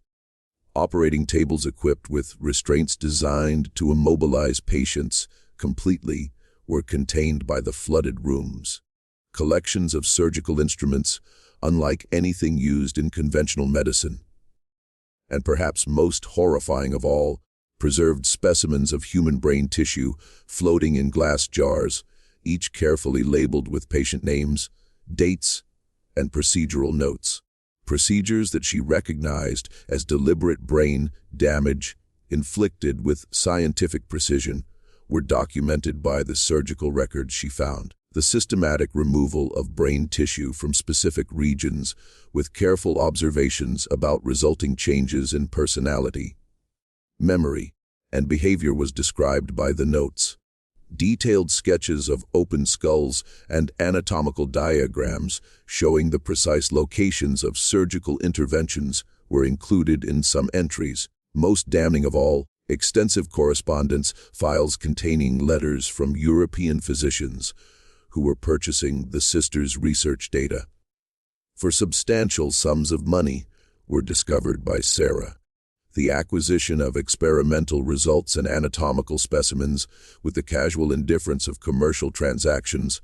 Operating tables equipped with restraints designed to immobilize patients completely were contained by the flooded rooms. Collections of surgical instruments, unlike anything used in conventional medicine. And perhaps most horrifying of all, preserved specimens of human brain tissue floating in glass jars, each carefully labeled with patient names, dates, and procedural notes. Procedures that she recognized as deliberate brain damage inflicted with scientific precision were documented by the surgical records she found. The systematic removal of brain tissue from specific regions with careful observations about resulting changes in personality, memory, and behavior was described by the notes. Detailed sketches of open skulls and anatomical diagrams showing the precise locations of surgical interventions were included in some entries. Most damning of all, extensive correspondence files containing letters from European physicians who were purchasing the sisters' research data for substantial sums of money were discovered by Sarah. The acquisition of experimental results and anatomical specimens with the casual indifference of commercial transactions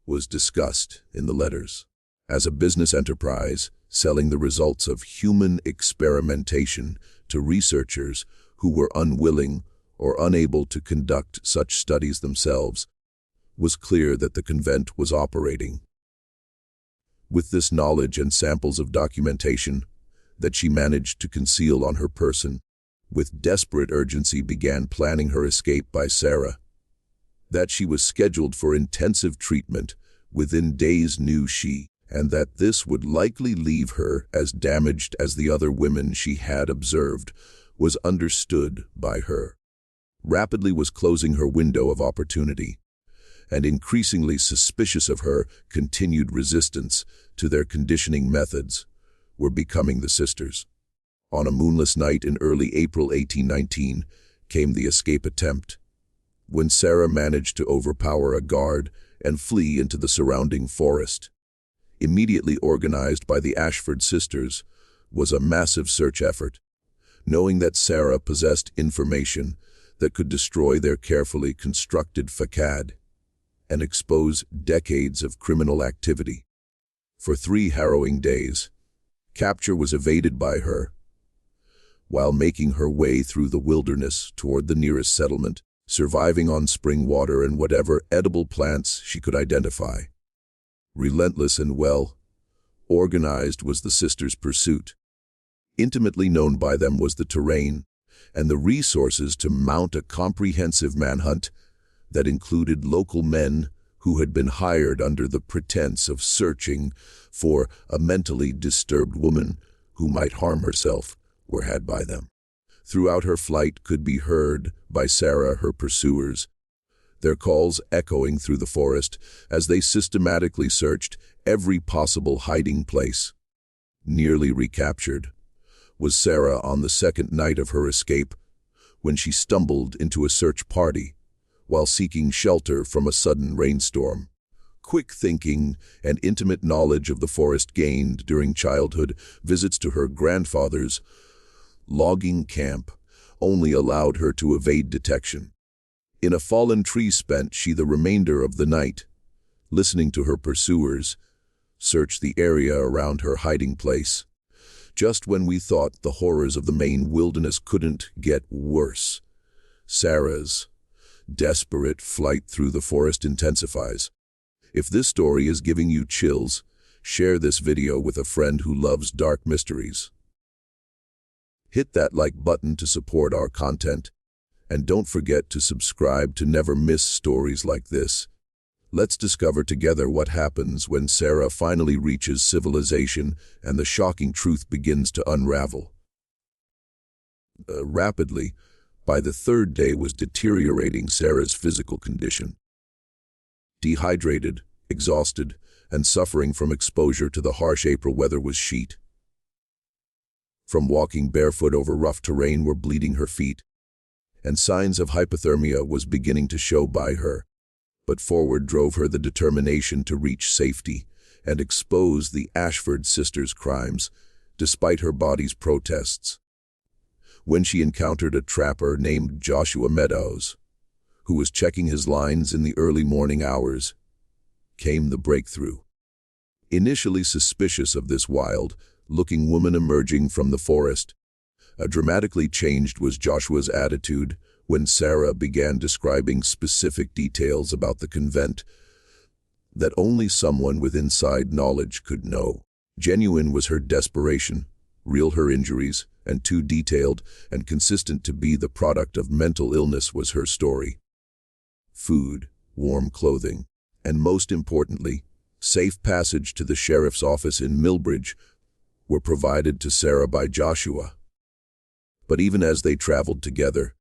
was discussed in the letters. As a business enterprise, selling the results of human experimentation to researchers who were unwilling or unable to conduct such studies themselves, was clear that the convent was operating. With this knowledge and samples of documentation that she managed to conceal on her person, with desperate urgency began planning her escape by Sarah. That she was scheduled for intensive treatment within days knew she, and that this would likely leave her as damaged as the other women she had observed was understood by her, rapidly was closing her window of opportunity, and increasingly suspicious of her continued resistance to their conditioning methods, were becoming the sisters. On a moonless night in early April 1819 came the escape attempt, when Sarah managed to overpower a guard and flee into the surrounding forest. Immediately organized by the Ashford sisters was a massive search effort, knowing that Sarah possessed information that could destroy their carefully constructed facade and expose decades of criminal activity. For 3 harrowing days, capture was evaded by her, while making her way through the wilderness toward the nearest settlement, surviving on spring water and whatever edible plants she could identify. Relentless and well-organized was the sisters' pursuit. Intimately known by them was the terrain and the resources to mount a comprehensive manhunt that included local men who had been hired under the pretense of searching for a mentally disturbed woman who might harm herself were had by them. Throughout her flight could be heard by Sarah her pursuers, their calls echoing through the forest as they systematically searched every possible hiding place. Nearly recaptured was Sarah on the second night of her escape, when she stumbled into a search party while seeking shelter from a sudden rainstorm. Quick thinking and intimate knowledge of the forest gained during childhood visits to her grandfather's logging camp only allowed her to evade detection. In a fallen tree spent she the remainder of the night, listening to her pursuers search the area around her hiding place. Just when we thought the horrors of the Maine wilderness couldn't get worse, Sarah's desperate flight through the forest intensifies. If this story is giving you chills, share this video with a friend who loves dark mysteries. Hit that like button to support our content, and don't forget to subscribe to never miss stories like this. Let's discover together what happens when Sarah finally reaches civilization and the shocking truth begins to unravel. Rapidly, by the 3rd day was deteriorating Sarah's physical condition. Dehydrated, exhausted, and suffering from exposure to the harsh April weather was sheet. From walking barefoot over rough terrain were bleeding her feet, and signs of hypothermia was beginning to show by her. But forward drove her the determination to reach safety and expose the Ashford sisters' crimes, despite her body's protests. When she encountered a trapper named Joshua Meadows, who was checking his lines in the early morning hours, came the breakthrough. Initially suspicious of this wild-looking woman emerging from the forest, dramatically changed was Joshua's attitude when Sarah began describing specific details about the convent that only someone with inside knowledge could know. Genuine was her desperation, real her injuries, and too detailed and consistent to be the product of mental illness was her story. Food, warm clothing, and most importantly, safe passage to the sheriff's office in Millbridge were provided to Sarah by Joshua. But even as they traveled together,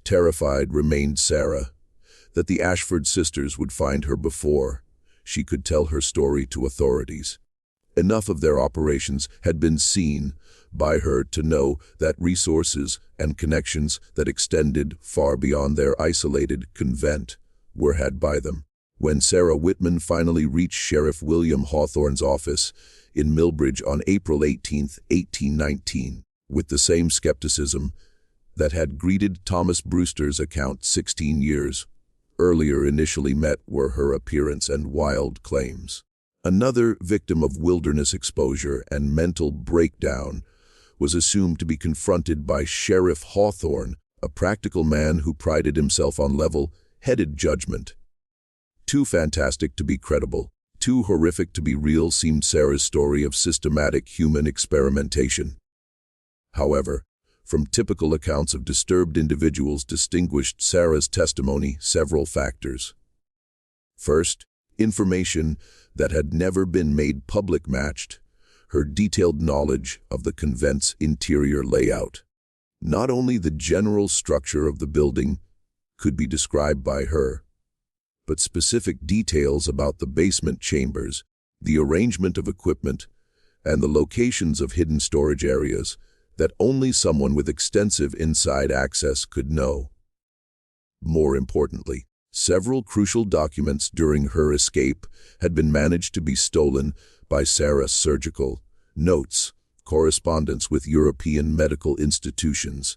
terrified remained Sarah that the Ashford sisters would find her before she could tell her story to authorities. Enough of their operations had been seen by her to know that resources and connections that extended far beyond their isolated convent were had by them. When Sarah Whitman finally reached Sheriff William Hawthorne's office in Millbridge on April 18, 1819, with the same skepticism that had greeted Thomas Brewster's account 16 years earlier initially met were her appearance and wild claims. Another victim of wilderness exposure and mental breakdown was assumed to be confronted by Sheriff Hawthorne, a practical man who prided himself on level-headed judgment. Too fantastic to be credible, too horrific to be real seemed Sarah's story of systematic human experimentation. However, from typical accounts of disturbed individuals distinguished Sarah's testimony several factors. First, information that had never been made public matched her detailed knowledge of the convent's interior layout. Not only the general structure of the building could be described by her, but specific details about the basement chambers, the arrangement of equipment, and the locations of hidden storage areas that only someone with extensive inside access could know. More importantly, several crucial documents during her escape had been managed to be stolen by Sarah's surgical notes, correspondence with European medical institutions,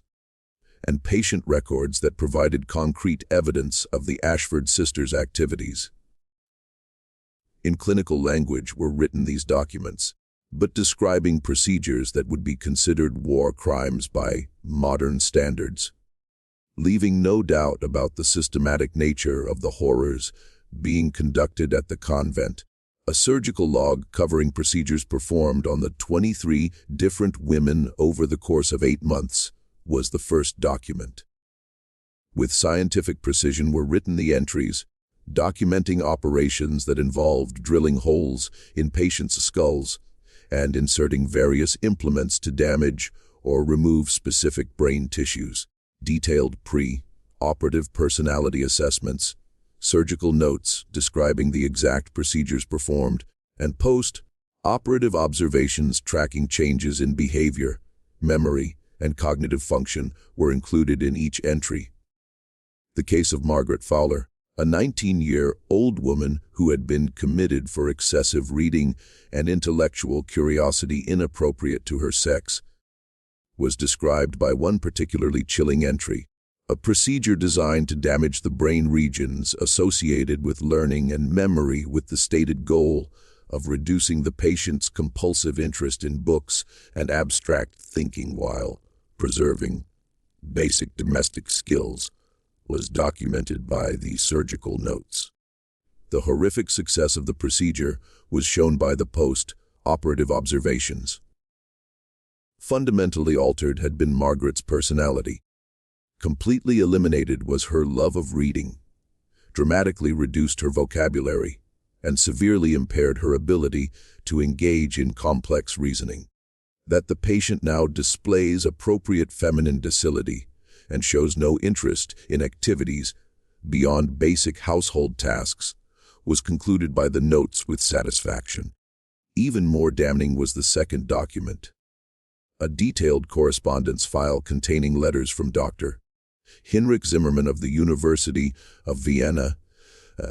and patient records that provided concrete evidence of the Ashford sisters' activities. In clinical language were written these documents, but describing procedures that would be considered war crimes by modern standards, leaving no doubt about the systematic nature of the horrors being conducted at the convent. A surgical log covering procedures performed on the 23 different women over the course of 8 months was the first document. With scientific precision were written the entries, documenting operations that involved drilling holes in patients' skulls and inserting various implements to damage or remove specific brain tissues, detailed pre-operative personality assessments, surgical notes describing the exact procedures performed, and post-operative observations tracking changes in behavior, memory, and cognitive function were included in each entry. The case of Margaret Fowler, a 19-year-old woman who had been committed for excessive reading and intellectual curiosity inappropriate to her sex, was described by one particularly chilling entry. A procedure designed to damage the brain regions associated with learning and memory with the stated goal of reducing the patient's compulsive interest in books and abstract thinking while preserving basic domestic skills, was documented by the surgical notes. The horrific success of the procedure was shown by the post-operative observations. Fundamentally altered had been Margaret's personality. Completely eliminated was her love of reading, dramatically reduced her vocabulary, and severely impaired her ability to engage in complex reasoning. That the patient now displays appropriate feminine docility and shows no interest in activities beyond basic household tasks was concluded by the notes with satisfaction. Even more damning was the second document, a detailed correspondence file containing letters from Dr. Heinrich Zimmermann of the University of Vienna,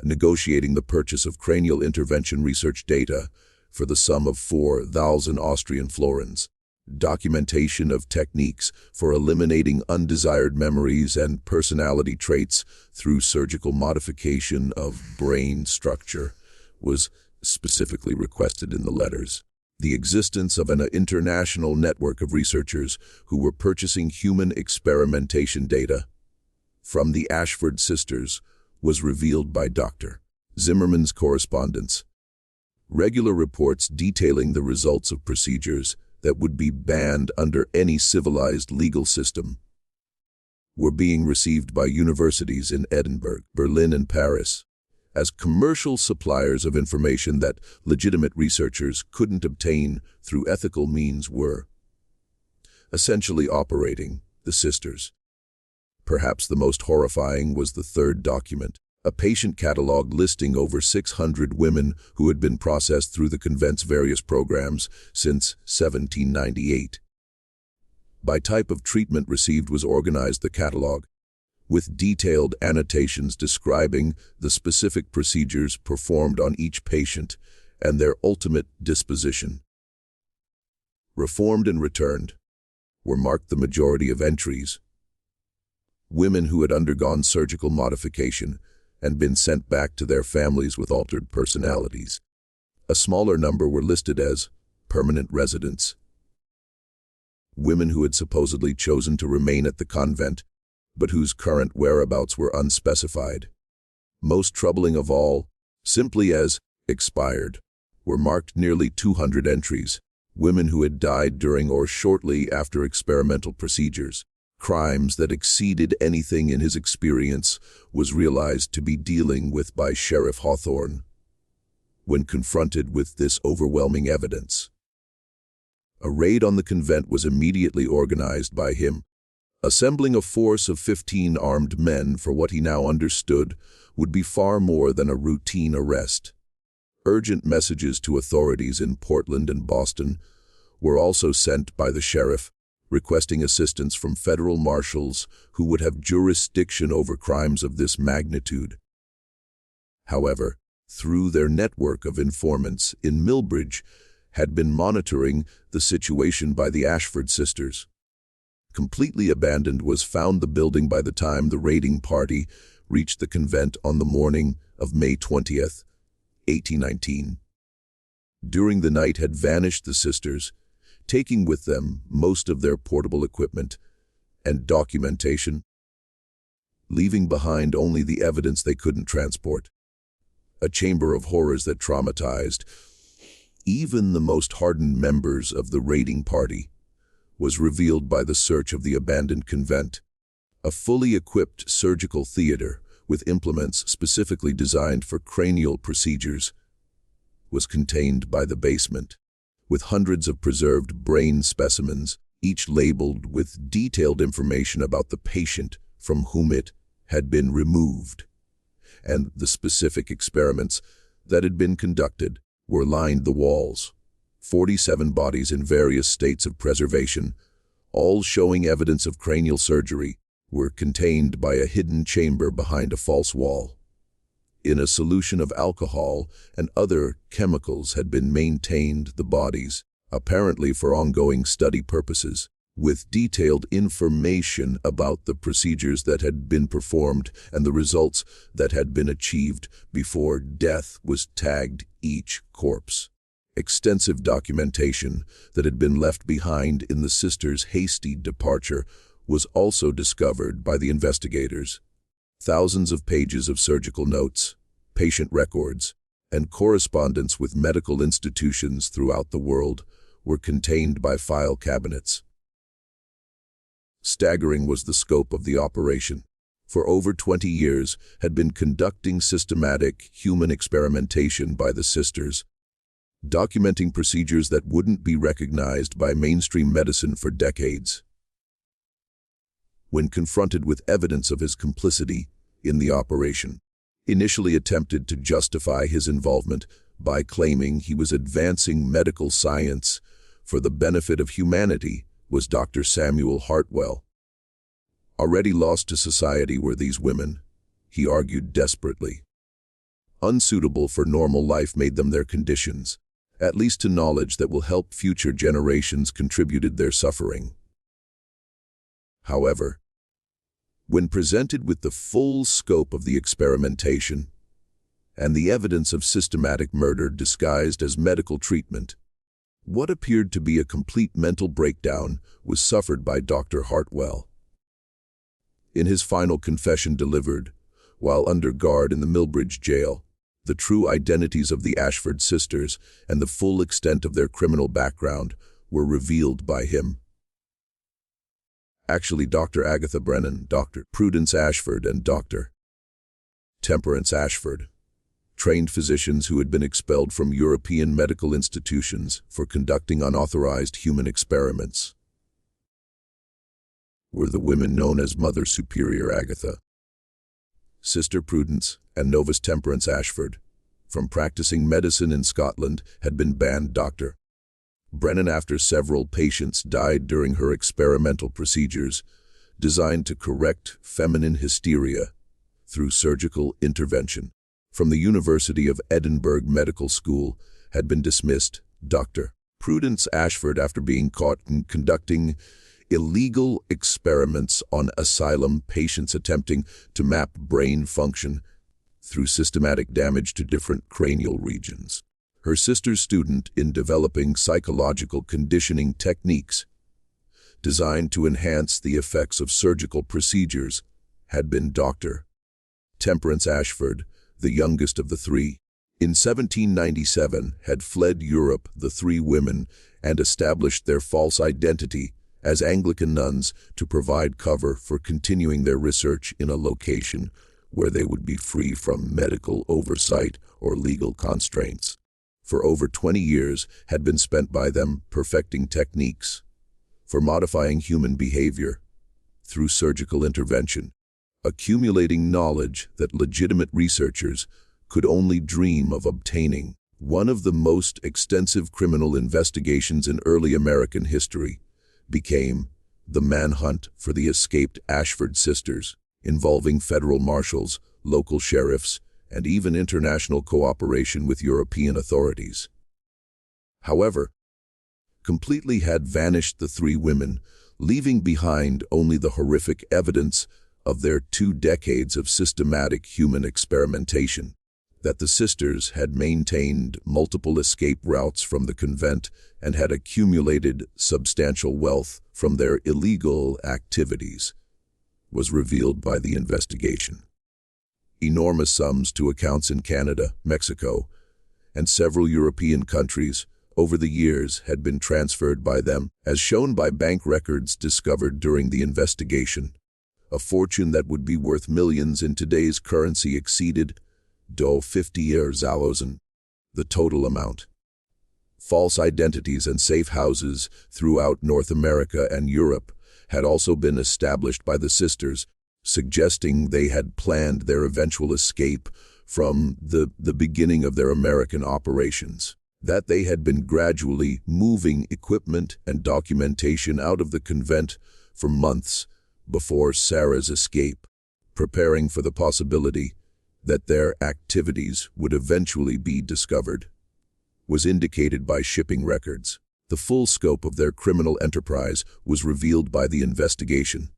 negotiating the purchase of cranial intervention research data for the sum of 4,000 Austrian florins, documentation of techniques for eliminating undesired memories and personality traits through surgical modification of brain structure was specifically requested in the letters. The existence of an international network of researchers who were purchasing human experimentation data from the Ashford sisters was revealed by Dr. Zimmermann's correspondence. Regular reports detailing the results of procedures that would be banned under any civilized legal system were being received by universities in Edinburgh, Berlin, and Paris as commercial suppliers of information that legitimate researchers couldn't obtain through ethical means were essentially operating the sisters. Perhaps the most horrifying was the third document, a patient catalog listing over 600 women who had been processed through the convent's various programs since 1798. By type of treatment received was organized the catalog, with detailed annotations describing the specific procedures performed on each patient and their ultimate disposition. Reformed and returned were marked the majority of entries. Women who had undergone surgical modification and been sent back to their families with altered personalities. A smaller number were listed as permanent residents. Women who had supposedly chosen to remain at the convent, but whose current whereabouts were unspecified. Most troubling of all, simply as expired, were marked nearly 200 entries, women who had died during or shortly after experimental procedures. Crimes that exceeded anything in his experience was realized to be dealing with by Sheriff Hawthorne when confronted with this overwhelming evidence. A raid on the convent was immediately organized by him, Assembling a force of 15 armed men for what he now understood would be far more than a routine arrest. Urgent messages to authorities in Portland and Boston were also sent by the sheriff, requesting assistance from federal marshals who would have jurisdiction over crimes of this magnitude. However, through their network of informants in Millbridge, had been monitoring the situation by the Ashford sisters. Completely abandoned was found the building by the time the raiding party reached the convent on the morning of May 20th, 1819. During the night had vanished the sisters, taking with them most of their portable equipment and documentation, leaving behind only the evidence they couldn't transport. A chamber of horrors that traumatized even the most hardened members of the raiding party was revealed by the search of the abandoned convent. A fully equipped surgical theater with implements specifically designed for cranial procedures was contained by the basement, with hundreds of preserved brain specimens, each labeled with detailed information about the patient from whom it had been removed, and the specific experiments that had been conducted were lined the walls. 47 bodies in various states of preservation, all showing evidence of cranial surgery, were contained by a hidden chamber behind a false wall. In a solution of alcohol and other chemicals had been maintained the bodies, apparently for ongoing study purposes, with detailed information about the procedures that had been performed and the results that had been achieved before death was tagged each corpse. Extensive documentation that had been left behind in the sisters' hasty departure was also discovered by the investigators. Thousands of pages of surgical notes, patient records, and correspondence with medical institutions throughout the world were contained by file cabinets. Staggering was the scope of the operation. For over 20 years had been conducting systematic human experimentation by the sisters, documenting procedures that wouldn't be recognized by mainstream medicine for decades. When confronted with evidence of his complicity in the operation, initially attempted to justify his involvement by claiming he was advancing medical science for the benefit of humanity, was Dr. Samuel Hartwell. Already lost to society were these women, he argued desperately. Unsuitable for normal life made them their conditions, at least to knowledge that will help future generations contributed their suffering. However, when presented with the full scope of the experimentation and the evidence of systematic murder disguised as medical treatment, what appeared to be a complete mental breakdown was suffered by Dr. Hartwell. In his final confession delivered, while under guard in the Millbridge jail, the true identities of the Ashford sisters and the full extent of their criminal background were revealed by him. Actually, Dr. Agatha Brennan, Dr. Prudence Ashford, and Dr. Temperance Ashford, trained physicians who had been expelled from European medical institutions for conducting unauthorized human experiments, were the women known as Mother Superior Agatha, Sister Prudence, and Novice Temperance Ashford. From practicing medicine in Scotland had been banned Dr. Brennan after several patients died during her experimental procedures designed to correct feminine hysteria through surgical intervention. From the University of Edinburgh Medical School had been dismissed Dr. Prudence Ashford after being caught in conducting illegal experiments on asylum patients attempting to map brain function through systematic damage to different cranial regions. Her sister's student in developing psychological conditioning techniques designed to enhance the effects of surgical procedures had been Dr. Temperance Ashford, the youngest of the three. In 1797 had fled Europe the three women and established their false identity as Anglican nuns to provide cover for continuing their research in a location where they would be free from medical oversight or legal constraints. For over 20 years had been spent by them perfecting techniques for modifying human behavior through surgical intervention, accumulating knowledge that legitimate researchers could only dream of obtaining. One of the most extensive criminal investigations in early American history became the manhunt for the escaped Ashford sisters, involving federal marshals, local sheriffs, and even international cooperation with European authorities. However, completely had vanished the three women, leaving behind only the horrific evidence of their 2 decades of systematic human experimentation. That the sisters had maintained multiple escape routes from the convent and had accumulated substantial wealth from their illegal activities was revealed by the investigation. Enormous sums to accounts in Canada, Mexico, and several European countries over the years had been transferred by them, as shown by bank records discovered during the investigation. A fortune that would be worth millions in today's currency exceeded $50,000, the total amount. False identities and safe houses throughout North America and Europe had also been established by the sisters, suggesting they had planned their eventual escape from the beginning of their American operations. That they had been gradually moving equipment and documentation out of the convent for months before Sarah's escape, preparing for the possibility that their activities would eventually be discovered, was indicated by shipping records. The full scope of their criminal enterprise was revealed by the investigation.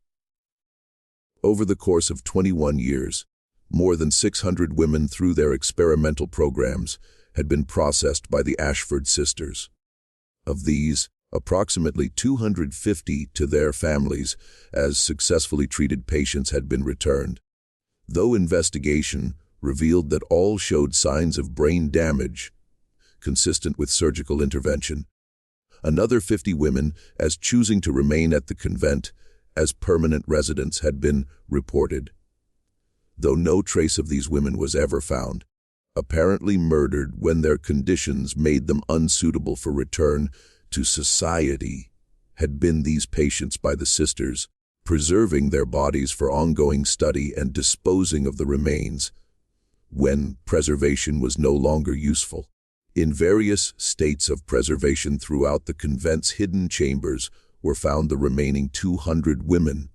Over the course of 21 years, more than 600 women through their experimental programs had been processed by the Ashford sisters. Of these, approximately 250 to their families as successfully treated patients had been returned. Though investigation revealed that all showed signs of brain damage, consistent with surgical intervention, another 50 women as choosing to remain at the convent as permanent residents had been reported. Though no trace of these women was ever found, apparently murdered when their conditions made them unsuitable for return to society, had been these patients by the sisters, preserving their bodies for ongoing study and disposing of the remains when preservation was no longer useful. In various states of preservation throughout the convent's hidden chambers were found the remaining 200 women,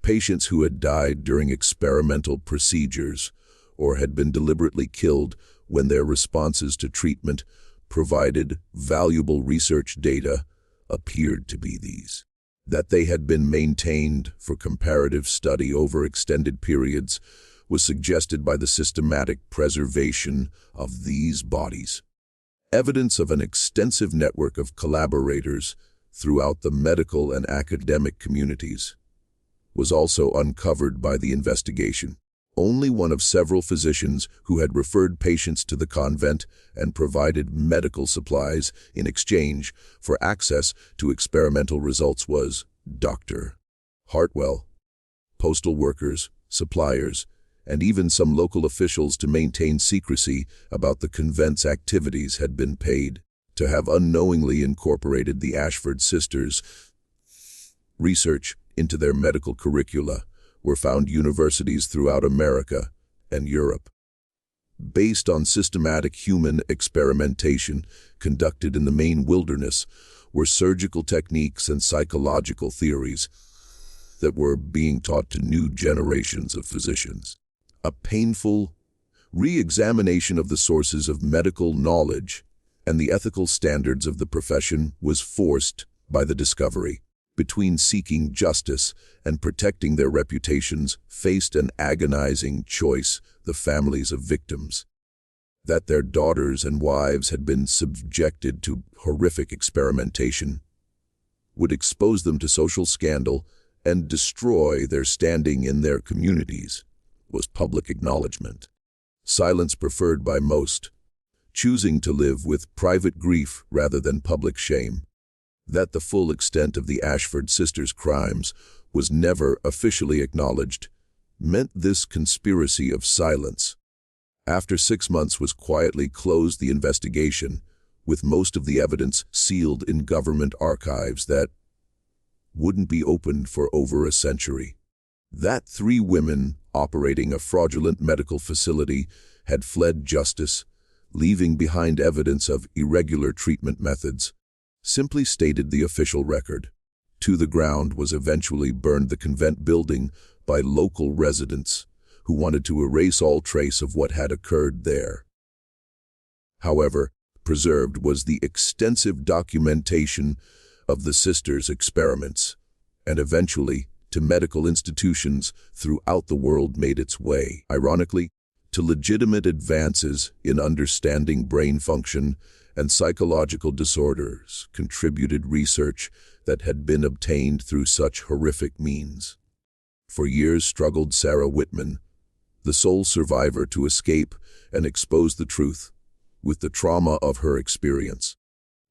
patients who had died during experimental procedures or had been deliberately killed when their responses to treatment provided valuable research data appeared to be these. That they had been maintained for comparative study over extended periods was suggested by the systematic preservation of these bodies. Evidence of an extensive network of collaborators throughout the medical and academic communities was also uncovered by the investigation. Only one of several physicians who had referred patients to the convent and provided medical supplies in exchange for access to experimental results was Dr. Hartwell. Postal workers, suppliers, and even some local officials to maintain secrecy about the convent's activities had been paid to have unknowingly incorporated the Ashford sisters' research into their medical curricula were found universities throughout America and Europe. Based on systematic human experimentation conducted in the Maine wilderness were surgical techniques and psychological theories that were being taught to new generations of physicians. A painful re-examination of the sources of medical knowledge and the ethical standards of the profession was forced by the discovery. Between seeking justice and protecting their reputations faced an agonizing choice, the families of victims. That their daughters and wives had been subjected to horrific experimentation would expose them to social scandal and destroy their standing in their communities was public acknowledgement. Silence preferred by most, choosing to live with private grief rather than public shame. That the full extent of the Ashford sisters' crimes was never officially acknowledged meant this conspiracy of silence. After 6 months was quietly closed the investigation, with most of the evidence sealed in government archives that wouldn't be opened for over a century. That 3 women operating a fraudulent medical facility had fled justice, leaving behind evidence of irregular treatment methods, simply stated the official record. To the ground was eventually burned the convent building by local residents who wanted to erase all trace of what had occurred there. However, preserved was the extensive documentation of the sisters' experiments, and eventually, to medical institutions throughout the world made its way, ironically, to legitimate advances in understanding brain function and psychological disorders contributed research that had been obtained through such horrific means. For years struggled Sarah Whitman, the sole survivor to escape and expose the truth, with the trauma of her experience.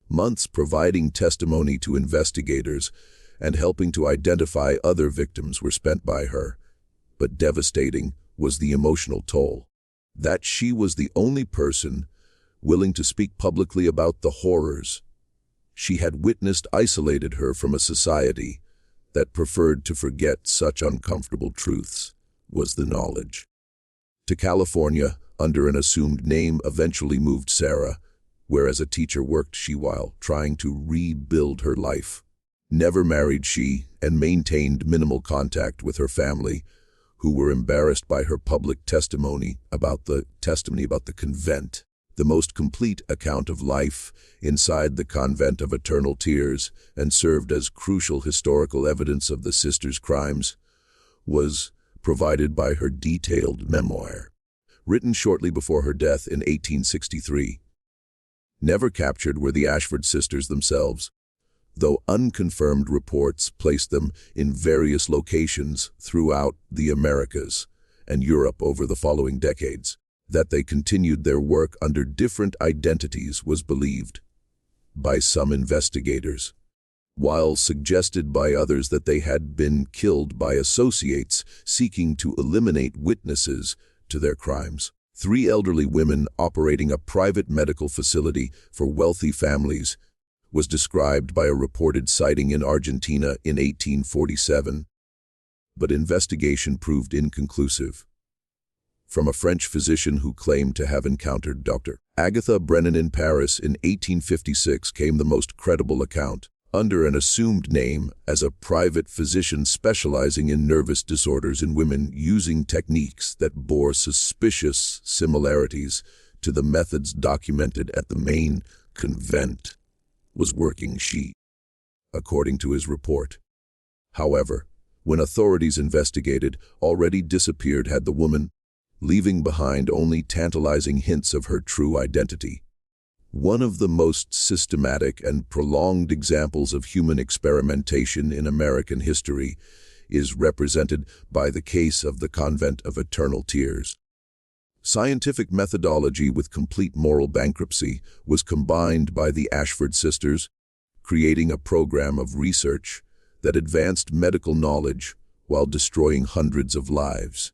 Months providing testimony to investigators and helping to identify other victims were spent by her, but devastating was the emotional toll. That she was the only person willing to speak publicly about the horrors she had witnessed isolated her from a society that preferred to forget such uncomfortable truths was the knowledge. To California, under an assumed name, eventually moved Sarah, where as a teacher worked she while trying to rebuild her life. Never married she, and maintained minimal contact with her family, who were embarrassed by her public testimony about the convent, the most complete account of life inside the convent of eternal tears, and served as crucial historical evidence of the sisters' crimes, was provided by her detailed memoir, written shortly before her death in 1863. Never captured were the Ashford sisters themselves, though unconfirmed reports placed them in various locations throughout the Americas and Europe over the following decades. That they continued their work under different identities was believed by some investigators, while suggested by others that they had been killed by associates seeking to eliminate witnesses to their crimes. 3 elderly women operating a private medical facility for wealthy families was described by a reported sighting in Argentina in 1847, but investigation proved inconclusive. From a French physician who claimed to have encountered Dr. Agatha Brennan in Paris in 1856 came the most credible account, under an assumed name as a private physician specializing in nervous disorders in women, using techniques that bore suspicious similarities to the methods documented at the main convent, was working she, according to his report. However, when authorities investigated, already disappeared had the woman, leaving behind only tantalizing hints of her true identity. One of the most systematic and prolonged examples of human experimentation in American history is represented by the case of the Convent of Eternal Tears. Scientific methodology with complete moral bankruptcy was combined by the Ashford sisters, creating a program of research that advanced medical knowledge while destroying hundreds of lives.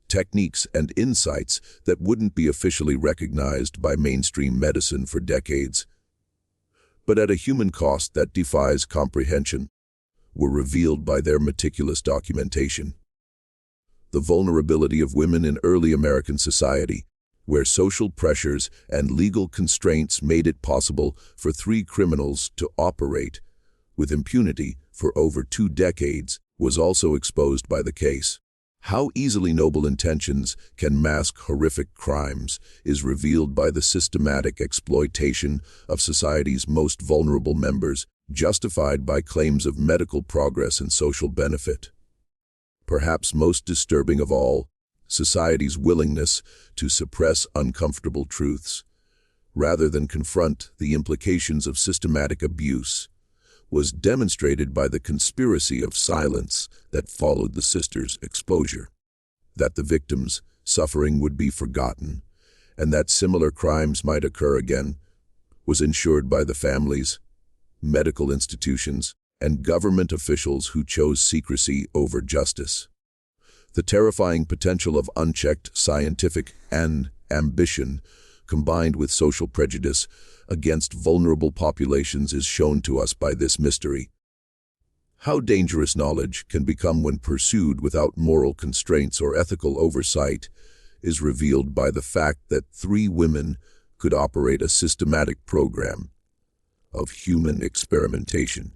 Techniques and insights that wouldn't be officially recognized by mainstream medicine for decades, but at a human cost that defies comprehension, were revealed by their meticulous documentation. The vulnerability of women in early American society, where social pressures and legal constraints made it possible for 3 criminals to operate with impunity for over 2 decades, was also exposed by the case. How easily noble intentions can mask horrific crimes is revealed by the systematic exploitation of society's most vulnerable members, justified by claims of medical progress and social benefit. Perhaps most disturbing of all, society's willingness to suppress uncomfortable truths, rather than confront the implications of systematic abuse, was demonstrated by the conspiracy of silence that followed the sisters' exposure. That the victims' suffering would be forgotten, and that similar crimes might occur again, was ensured by the families, medical institutions, and government officials who chose secrecy over justice. The terrifying potential of unchecked scientific ambition, combined with social prejudice against vulnerable populations, is shown to us by this mystery. How dangerous knowledge can become when pursued without moral constraints or ethical oversight is revealed by the fact that 3 women could operate a systematic program of human experimentation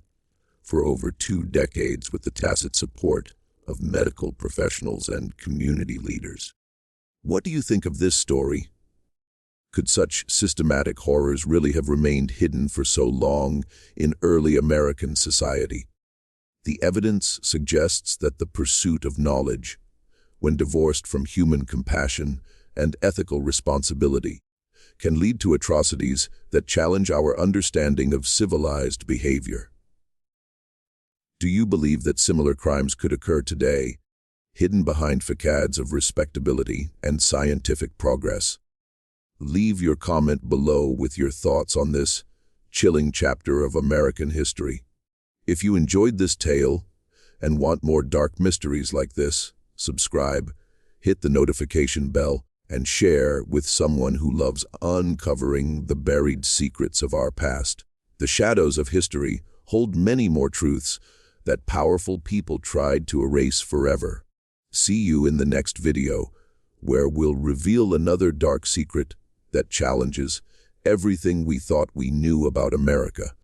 for over 2 decades with the tacit support of medical professionals and community leaders. What do you think of this story? Could such systematic horrors really have remained hidden for so long in early American society? The evidence suggests that the pursuit of knowledge, when divorced from human compassion and ethical responsibility, can lead to atrocities that challenge our understanding of civilized behavior. Do you believe that similar crimes could occur today, hidden behind facades of respectability and scientific progress? Leave your comment below with your thoughts on this chilling chapter of American history. If you enjoyed this tale and want more dark mysteries like this, subscribe, hit the notification bell, and share with someone who loves uncovering the buried secrets of our past. The shadows of history hold many more truths that powerful people tried to erase forever. See you in the next video, where we'll reveal another dark secret that challenges everything we thought we knew about America.